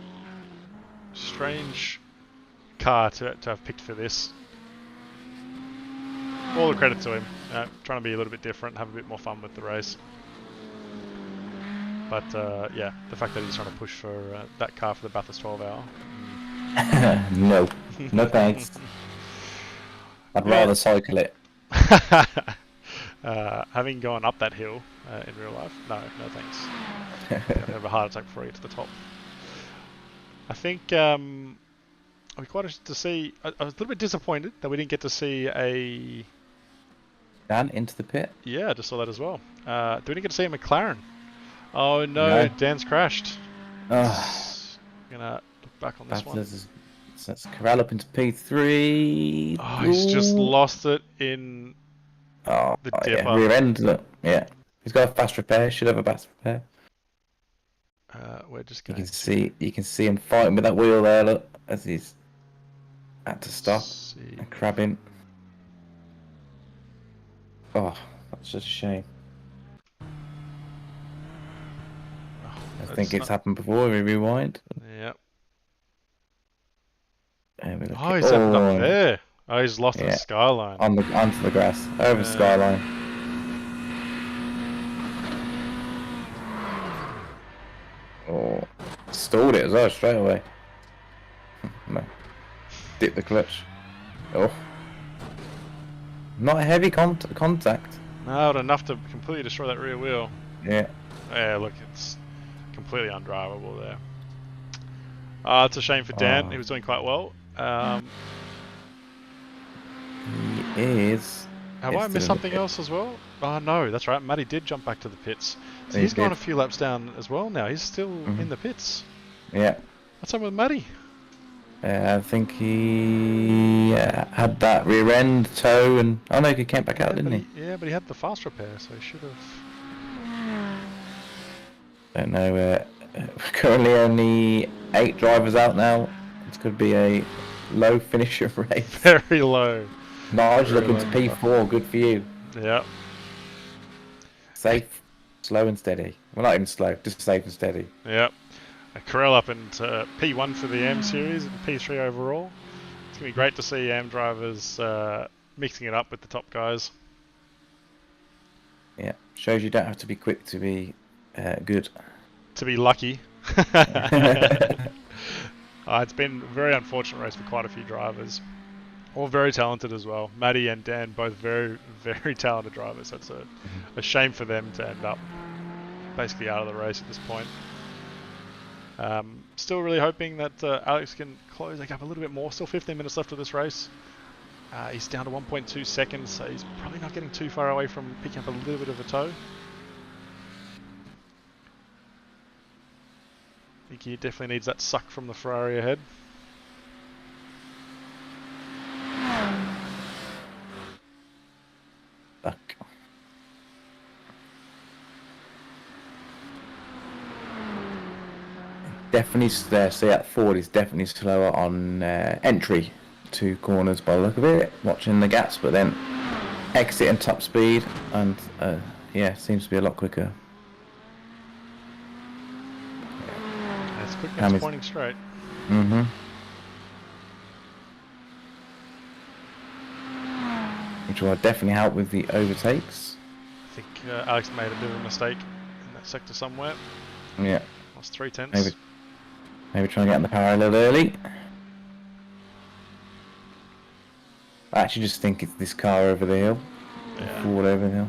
strange car to have picked for this. All the credit to him, trying to be a little bit different, have a bit more fun with the race. But yeah, the fact that he's trying to push for that car for the Bathurst 12 hour. No, no thanks. I'd rather cycle it. Having gone up that hill in real life, no thanks. I'll have a heart attack before I get to the top. I think we quite interested to see. I was a little bit disappointed that we didn't get to see a Dan into the pit. Yeah, I just saw that as well. Do we didn't get to see a McLaren? Oh no, Dan's crashed. Gonna look back on this one. So let's corral up into P3. Oh, he's just lost it in the dipper. Yeah, rear end. Look, yeah. He's got a fast repair. Should have a fast repair. We're just going. You can see him fighting with that wheel there. Look, as he's had to stop and crabbing. Oh, that's just a shame. I think it's happened before. We rewind. Yep. Oh, he's happened up there. Oh, he's lost the skyline. Onto the grass. Over the skyline. Oh, stalled it as well straight away. No. Dip the clutch. Oh. Not a heavy contact. No, but enough to completely destroy that rear wheel. Yeah. Yeah, look, it's completely undrivable there. It's a shame for Dan. He was doing quite well. He is. Have I missed something else as well? Oh no, that's right. Matty did jump back to the pits. So he's gone a few laps down as well now. He's still in the pits. Yeah. What's up with Matty? I think he had that rear end toe and... Oh no, he came back out, didn't he? Yeah, but he had the fast repair, so he should have... Don't know. We're currently only 8 drivers out now. It's going to be a low finisher race. Very low. Large looking to P4, good for you. Yep. Safe, slow and steady. Well, not even slow, just safe and steady. Yep. Corral up into P1 for the AM series and P3 overall. It's going to be great to see AM drivers mixing it up with the top guys. Yeah, shows you don't have to be quick to be good. To be lucky. It's been a very unfortunate race for quite a few drivers. All very talented as well. Matty and Dan, both very, very talented drivers. That's a shame for them to end up basically out of the race at this point. Still really hoping that Alex can close the gap a little bit more. Still 15 minutes left of this race. He's down to 1.2 seconds, so he's probably not getting too far away from picking up a little bit of a toe. I think he definitely needs that suck from the Ferrari ahead. Fuck. Definitely see at Ford is definitely slower on entry to corners by the look of it, watching the gaps, but then exit and top speed, and yeah, seems to be a lot quicker. It's quick, it's pointing straight. Mm-hmm. Which will definitely help with the overtakes. I think Alex made a bit of a mistake in that sector somewhere. Yeah. Lost 0.3. Maybe trying to get in the power a little early. I actually just think it's this car over the hill. Yeah. Ford over the hill.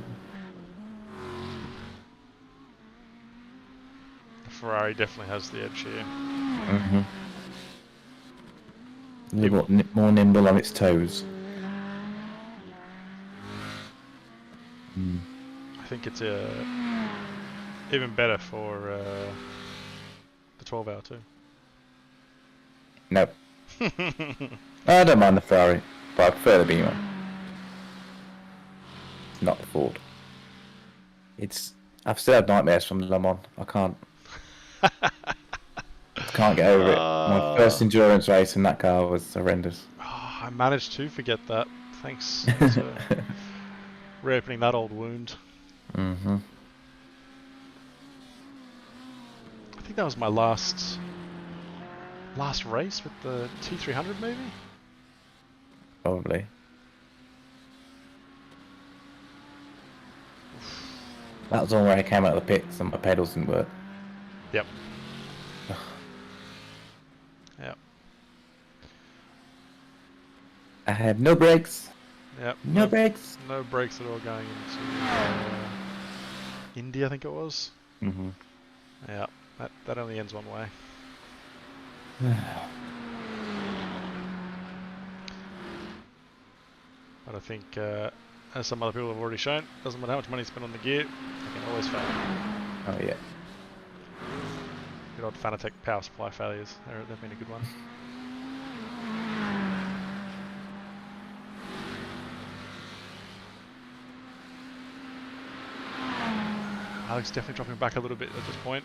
The Ferrari definitely has the edge here. Mm-hmm. A little more nimble on its toes. Mm. I think it's even better for the 12-hour too. Nope. I don't mind the Ferrari, but I prefer the Beamer. It's not the Ford. I've still had nightmares from Le Mans. I can't get over it. My first endurance race in that car was horrendous. Oh, I managed to forget that. Thanks to reopening that old wound. Mm-hmm. I think that was my last race with the T300, maybe? Probably. That was the one where I came out of the pits and my pedals didn't work. Yep. Yep. I had no brakes. Yep. No brakes. No brakes at all going into India, I think it was. Mm-hmm. Yeah. That only ends one way. But I think, as some other people have already shown, doesn't matter how much money you spend on the gear, they can always fail. Oh yeah. Good old Fanatec power supply failures. They've been a good one. Alex definitely dropping back a little bit at this point.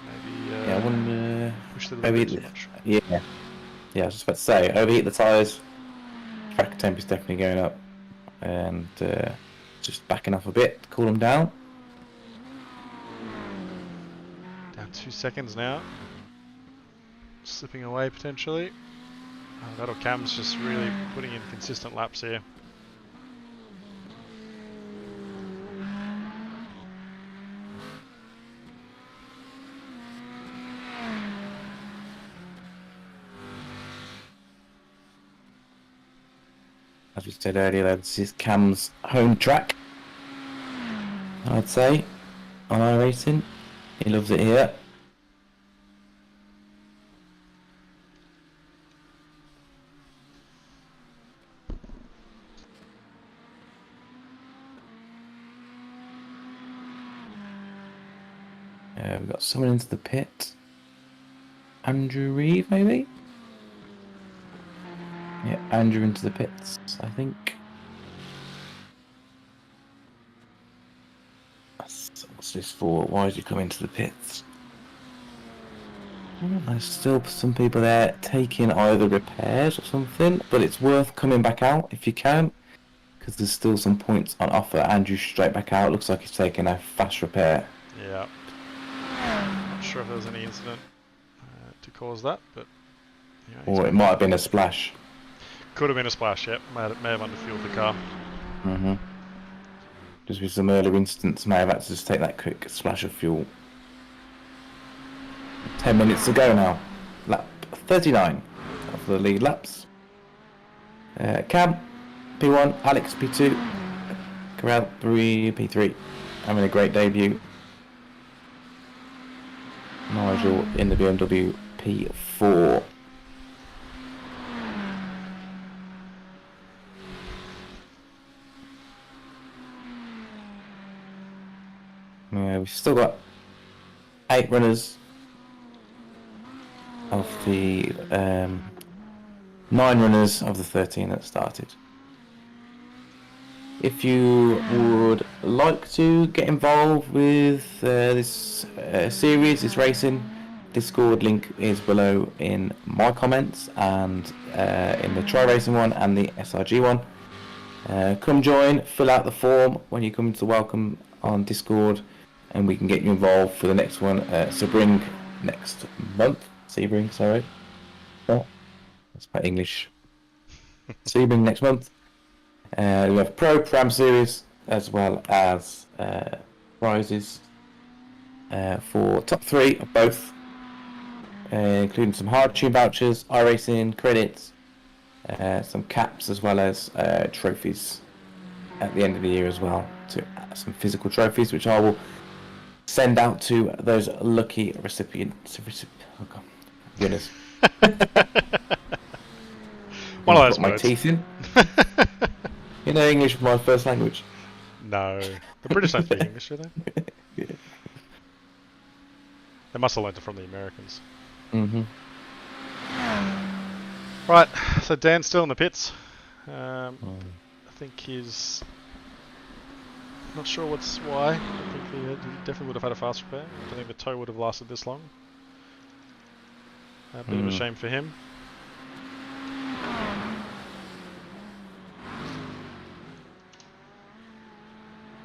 Maybe Yeah, I wouldn't push the little bit too much. Yeah. Yeah, I was just about to say, overheat the tyres. Track temp is definitely going up, and just backing off a bit to cool them down. Down 2 seconds now. Slipping away potentially. That or Cam's just really putting in consistent laps here. As we said earlier, this is Cam's home track, I'd say, on iRacing. He loves it here. We've got someone into the pit. Andrew Reeve, maybe? Yeah, Andrew into the pits, I think. What's this for? Why did you come into the pits? There's still some people there taking either repairs or something, but it's worth coming back out if you can, because there's still some points on offer. Andrew straight back out. Looks like he's taking a fast repair. Yeah. Not sure if there was any incident to cause that, but... Or it might have been a splash. Could have been a splash, yep. May have underfueled the car. Mm-hmm. Just with some earlier instance, may have had to just take that quick splash of fuel. 10 minutes to go now. Lap 39 of the lead laps. Cam, P1, Alex, P2, Corral, P3. Having a great debut. Nigel in the BMW P4. We've still got 8 runners of the 9 runners of the 13 that started. If you would like to get involved with this series, this racing, Discord link is below in my comments and in the Try Racing one and the SRG one. Come join, fill out the form when you come into the welcome on Discord, and we can get you involved for the next one. Sebring next month. Sebring, sorry. Oh, that's my English. Sebring next month. We have Pro series as well as prizes for top 3 of both, including some hard tune vouchers, iRacing credits, some caps, as well as trophies at the end of the year as well. Some physical trophies, which I will send out to those lucky recipients. Oh God, winners. One of those put my words. teeth in. You know English was my first language. No. The British don't speak English, do they? Yeah. They must have learned it from the Americans. Mhm. Right, so Dan's still in the pits. Mm. I think he's... Not sure why. I think he definitely would have had a fast repair. I don't think the tow would have lasted this long. A bit of a shame for him.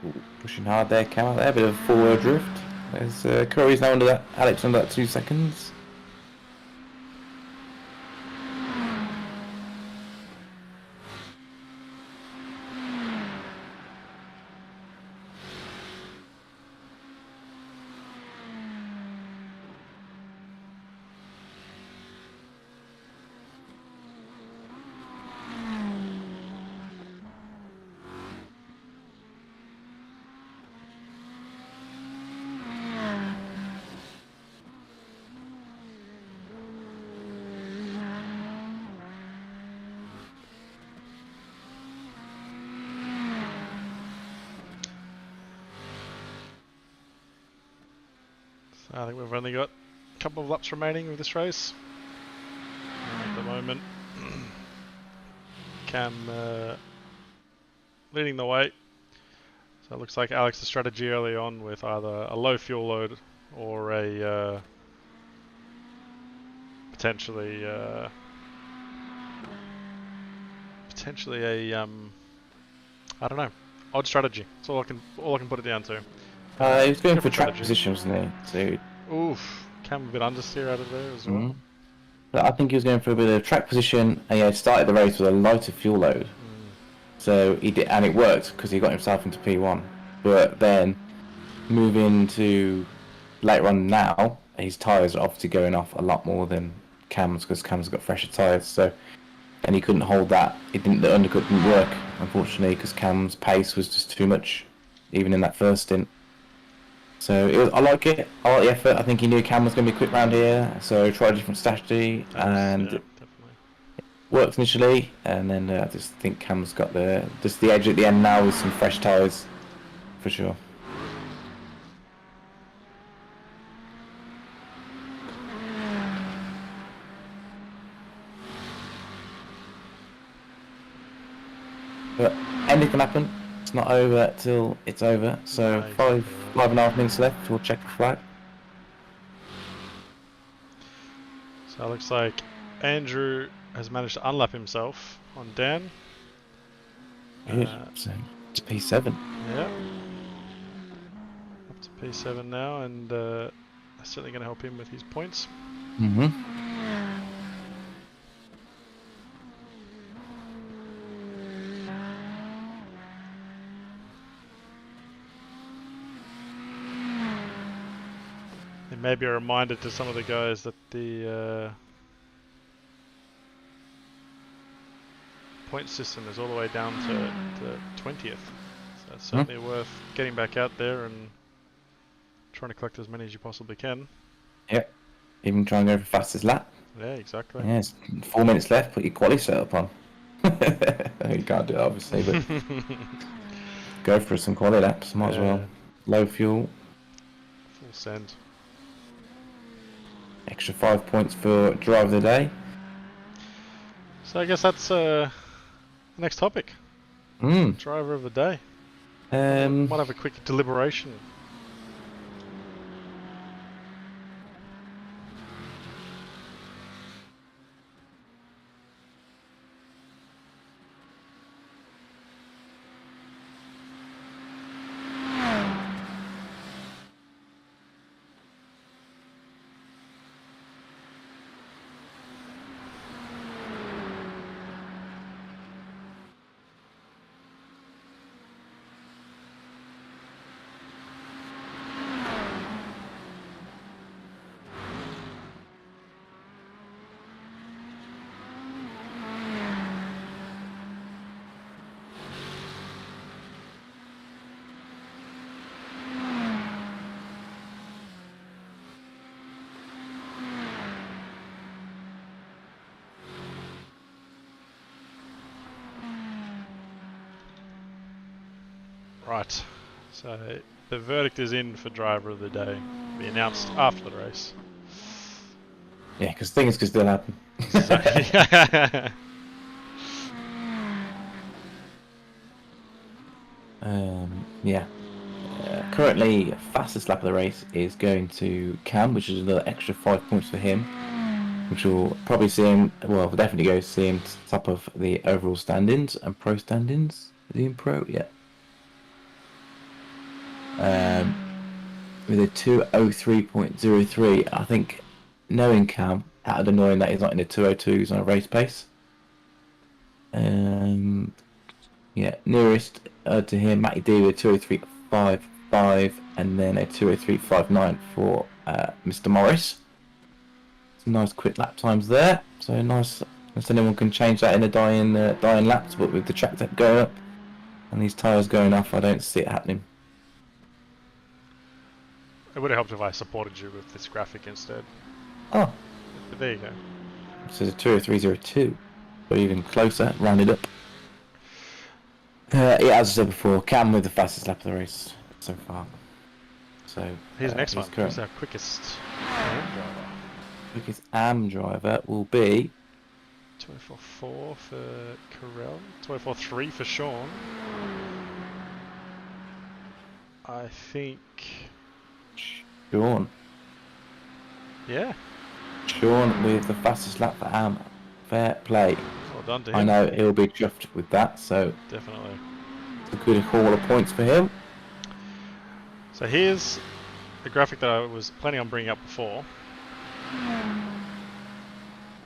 Ooh, pushing hard there, Cam out there, bit of forward drift. There's Curry's now under that, Alex under that 2 seconds. So I think we've only got a couple of laps remaining with this race. And at the moment, Cam leading the way. So it looks like Alex's strategy early on with either a low fuel load or a potentially a I don't know, odd strategy. That's all I can put it down to. He was going for Different track strategy. position, wasn't he? So, Oof, Cam a bit understeer out of there as well. but I think he was going for a bit of track position, and he had started the race with a lighter fuel load. So he did, and it worked because he got himself into P1. But then moving to later on now, his tyres are obviously going off a lot more than Cam's because Cam's got fresher tyres. So, and he couldn't hold that. The undercut didn't work, unfortunately, because Cam's pace was just too much, even in that first stint. So I like it. I like the effort. I think he knew Cam was going to be quick round here, so tried a different strategy and Yeah, definitely. worked initially. And then I just think Cam's got the edge at the end now with some fresh tyres, for sure. But anything can happen. It's not over till it's over. So No, exactly right. 5.5 minutes left. We'll check the flag. So it looks like Andrew has managed to unlap himself on Dan. Good. So it's P7. Yeah. Up to P7 now, and that's certainly going to help him with his points. It may be a reminder to some of the guys that the point system is all the way down to 20th. So it's certainly worth getting back out there and trying to collect as many as you possibly can. Yep. Even try and go for fastest lap. Yeah, exactly. Yeah, it's 4 minutes left. Put your quali setup on. You can't do it, obviously, but go for some quali laps. Might as well. Low fuel. Full send. Extra 5 points for drive of the day. So I guess that's the next topic. Driver of the day. Might have a quick deliberation. Right. So the verdict is in for driver of the day. Be announced after the race. Yeah, because things could still happen. Exactly. Yeah. Currently, fastest lap of the race is going to Cam, which is another extra 5 points for him, which will probably see him. Well, we'll definitely go see him top of the overall standings and pro standings. Is he in pro? Yeah. With a 2:03.03, I think, knowing Cam, that'd annoying that he's not in the 2:02s on a race pace. Yeah, nearest to him, Matty D with 2:03.55, and then a 2:03.59 for Mr. Morris. Some nice quick lap times there. So nice. Unless anyone can change that in a dying laps, but with the track temp going up and these tyres going off, I don't see it happening. It would have helped if I supported you with this graphic instead. Oh, But there you go. this is a 2:03.02, but even closer, rounded up. Yeah, as I said before, Cam with the fastest lap of the race so far. So Here's the next one. Current Who's our quickest AM driver? quickest AM driver will be 24.4 for Carell. 24.3 for Sean. I think. Sean. Yeah. Sean with the fastest lap for AM. Fair play. Well done to him. I know he'll be chuffed with that, so Definitely. it's a good haul of points for him. So here's a graphic that I was planning on bringing up before.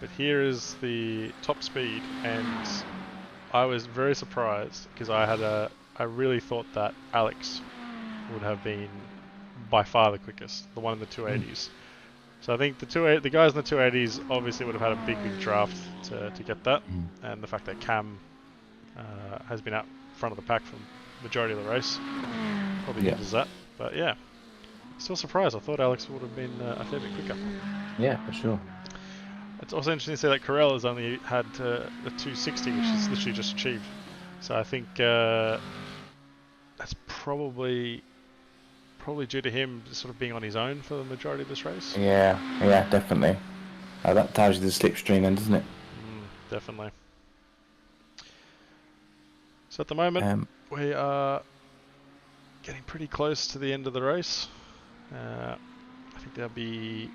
But here is the top speed, and I was very surprised because I really thought that Alex would have been by far the quickest, the one in the 280s. So I think the guys in the 280s obviously would have had a big draft to get that, and the fact that Cam has been out front of the pack for the majority of the race probably hinders that. But yeah, still surprised. I thought Alex would have been a fair bit quicker. Yeah, for sure. It's also interesting to see that Carell has only had the 260, which is literally just achieved. So I think that's probably due to him sort of being on his own for the majority of this race. Yeah, definitely. That tells you the slipstream then, doesn't it? Definitely. So at the moment, we are getting pretty close to the end of the race. I think there'll be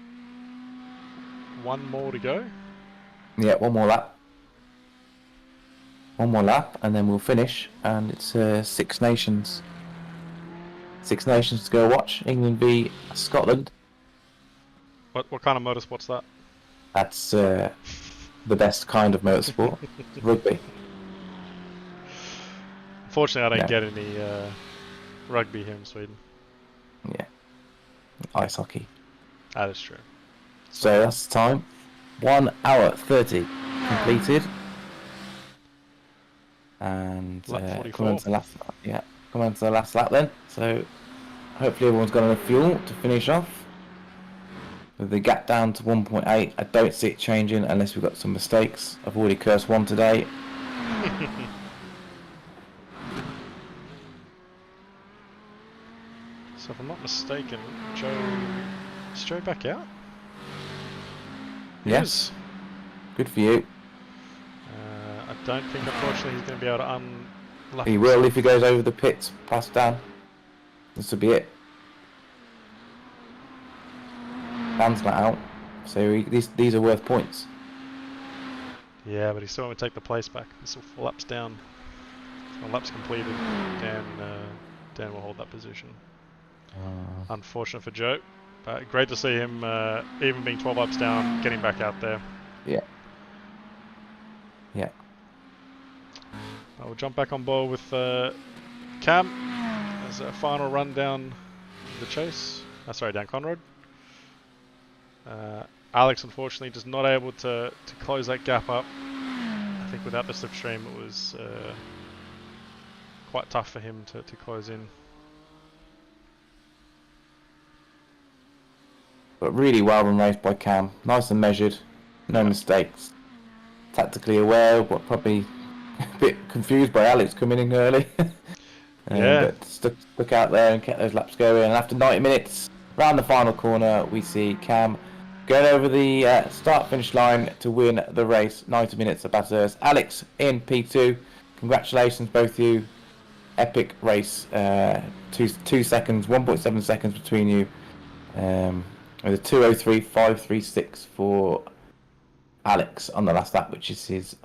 one more to go. Yeah, one more lap. One more lap, and then we'll finish. And it's Six Nations. Six Nations to go watch. England v Scotland. What kind of motorsport's that? That's the best kind of motorsport. Rugby. Unfortunately, I don't get any rugby here in Sweden. Yeah. Ice hockey. That is true. So that's the time. 1 hour 30 completed. And lap 44. come on to the last lap then. So hopefully everyone's got enough fuel to finish off. With the gap down to 1.8, I don't see it changing unless we've got some mistakes. I've already cursed one today. So if I'm not mistaken, is Joe back out? Yes. Good for you. I don't think, unfortunately, he's going to be able to unlock. He will if he goes over the pits, pass down. This will be it. Dan's not out, so these are worth points. Yeah, but he still won't take the place back. This will 4 laps down. When laps completed, Dan will hold that position. Unfortunate for Joe, but great to see him, even being 12 laps down, getting back out there. Yeah. We'll jump back on board with Cam as a final run down the chase. Down Conrad. Alex, unfortunately, just not able to close that gap up. I think without the slipstream, it was quite tough for him to close in. But really well run race by Cam. Nice and measured. No mistakes. Tactically aware, but probably a bit confused by Alex coming in early. Yeah, but stuck out there and kept those laps going. And after 90 minutes, around the final corner, we see Cam going over the start-finish line to win the race. 90 minutes at Bathurst. Alex in P2. Congratulations, both of you. Epic race. 2 seconds, 1.7 seconds between you. With a 2:03.536 for Alex on the last lap, which is his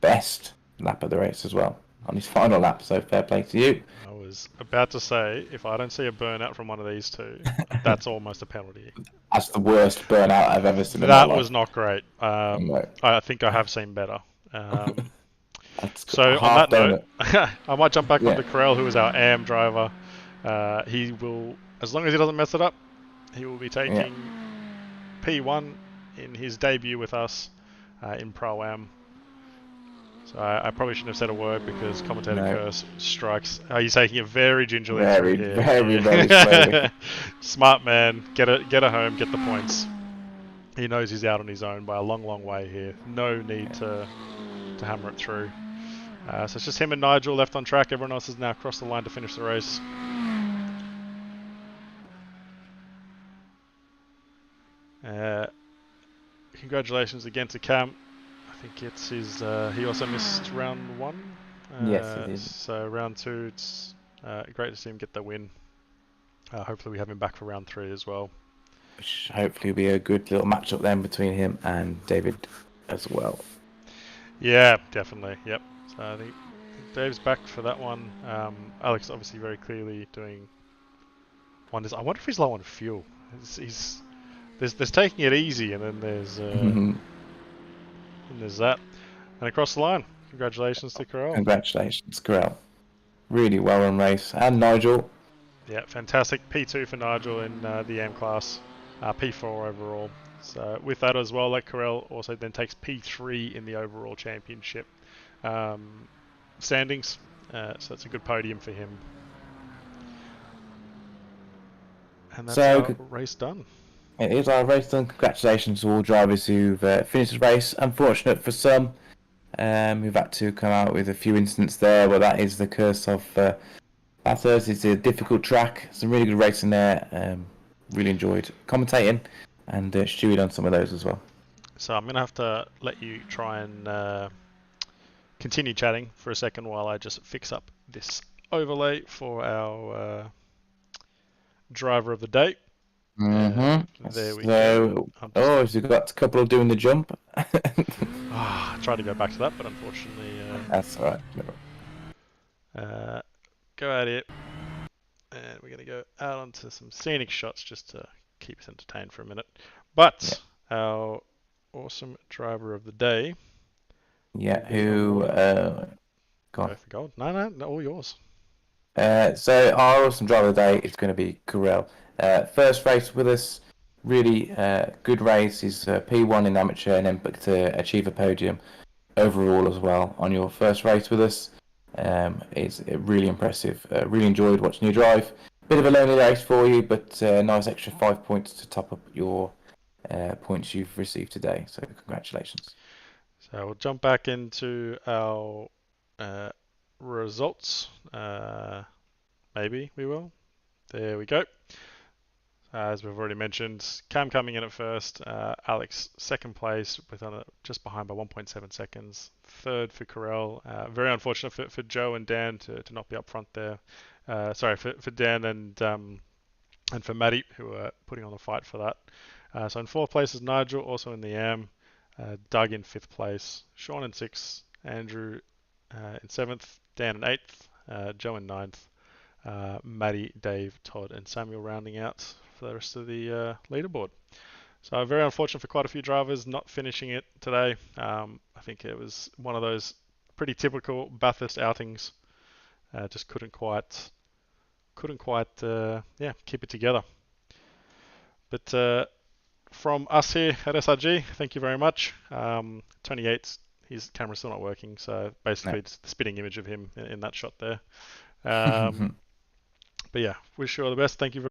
best lap of the race as well on his final lap. So fair play to you. I was about to say, if I don't see a burnout from one of these two, that's almost a penalty. That's the worst burnout I've ever seen in my That was life. not great. No, I think I have seen better. that's a So on half that note, donut. I might jump back Yeah, onto Carell, who is our AM driver. He will, as long as he doesn't mess it up, he will be yeah, taking P1 in his debut with us in Pro-Am. So I probably shouldn't have said a word because commentator no, curse strikes. He's taking it very gingerly through very, here. very, very slowly. Yeah. Smart man. Get it home. Get the points. He knows he's out on his own by a long, long way here. No need to hammer it through. So it's just him and Nigel left on track. Everyone else has now crossed the line to finish the race. Congratulations again to Cam. I think it's his. He also missed round one. Yes, it is. So round two, it's great to see him get the win. Hopefully we have him back for round three as well. Which hopefully will be a good little matchup then between him and David as well. Yeah, definitely. Yep. So I think Dave's back for that one. Alex obviously very clearly doing wonders. I wonder if he's low on fuel. There's taking it easy, and then there's that, and across the line. Congratulations to Carell. Congratulations, Corral. Really well run race. And Nigel. Yeah, fantastic. P2 for Nigel in the AM class, P4 overall. So with that as well, like Carell also then takes P3 in the overall championship standings. So it's a good podium for him. And that's our race done. It is our race done. Congratulations to all drivers who've finished the race. Unfortunate for some, we've had to come out with a few incidents there, but that is the curse of Bathurst. It's a difficult track. Some really good racing there. Really enjoyed commentating and stewing on some of those as well. So I'm going to have to let you try and continue chatting for a second while I just fix up this overlay for our driver of the day. There we go. Have you got a couple of doing the jump? I tried to go back to that, but unfortunately... That's alright. Go out here. And we're going to go out onto some scenic shots just to keep us entertained for a minute. But our awesome driver of the day... Yeah, who... Go for gold. No, all yours. So our awesome driver of the day is going to be Carell. First race with us, really good race. He's P1 in amateur and then to achieve a podium overall as well on your first race with us. It's really impressive. Really enjoyed watching you drive. Bit of a lonely race for you, but nice extra 5 points to top up your points you've received today. So congratulations. So we'll jump back into our results. Maybe we will. There we go. As we've already mentioned, Cam coming in at first, Alex second place with just behind by 1.7 seconds. Third for Carell. Very unfortunate for Joe and Dan to not be up front there. Sorry, for Dan and for Matty, who are putting on the fight for that. So in fourth place is Nigel, also in the AM. Doug in fifth place. Sean in sixth. Andrew in seventh. Dan in eighth. Joe in ninth. Matty, Dave, Todd, and Samuel rounding out for the rest of the leaderboard. So very unfortunate for quite a few drivers not finishing it today. I think it was one of those pretty typical Bathurst outings. Just couldn't quite keep it together. But from us here at SRG, thank you very much. Tony Yates, his camera's still not working, so basically it's the spitting image of him in that shot there. But yeah, wish you all the best. Thank you very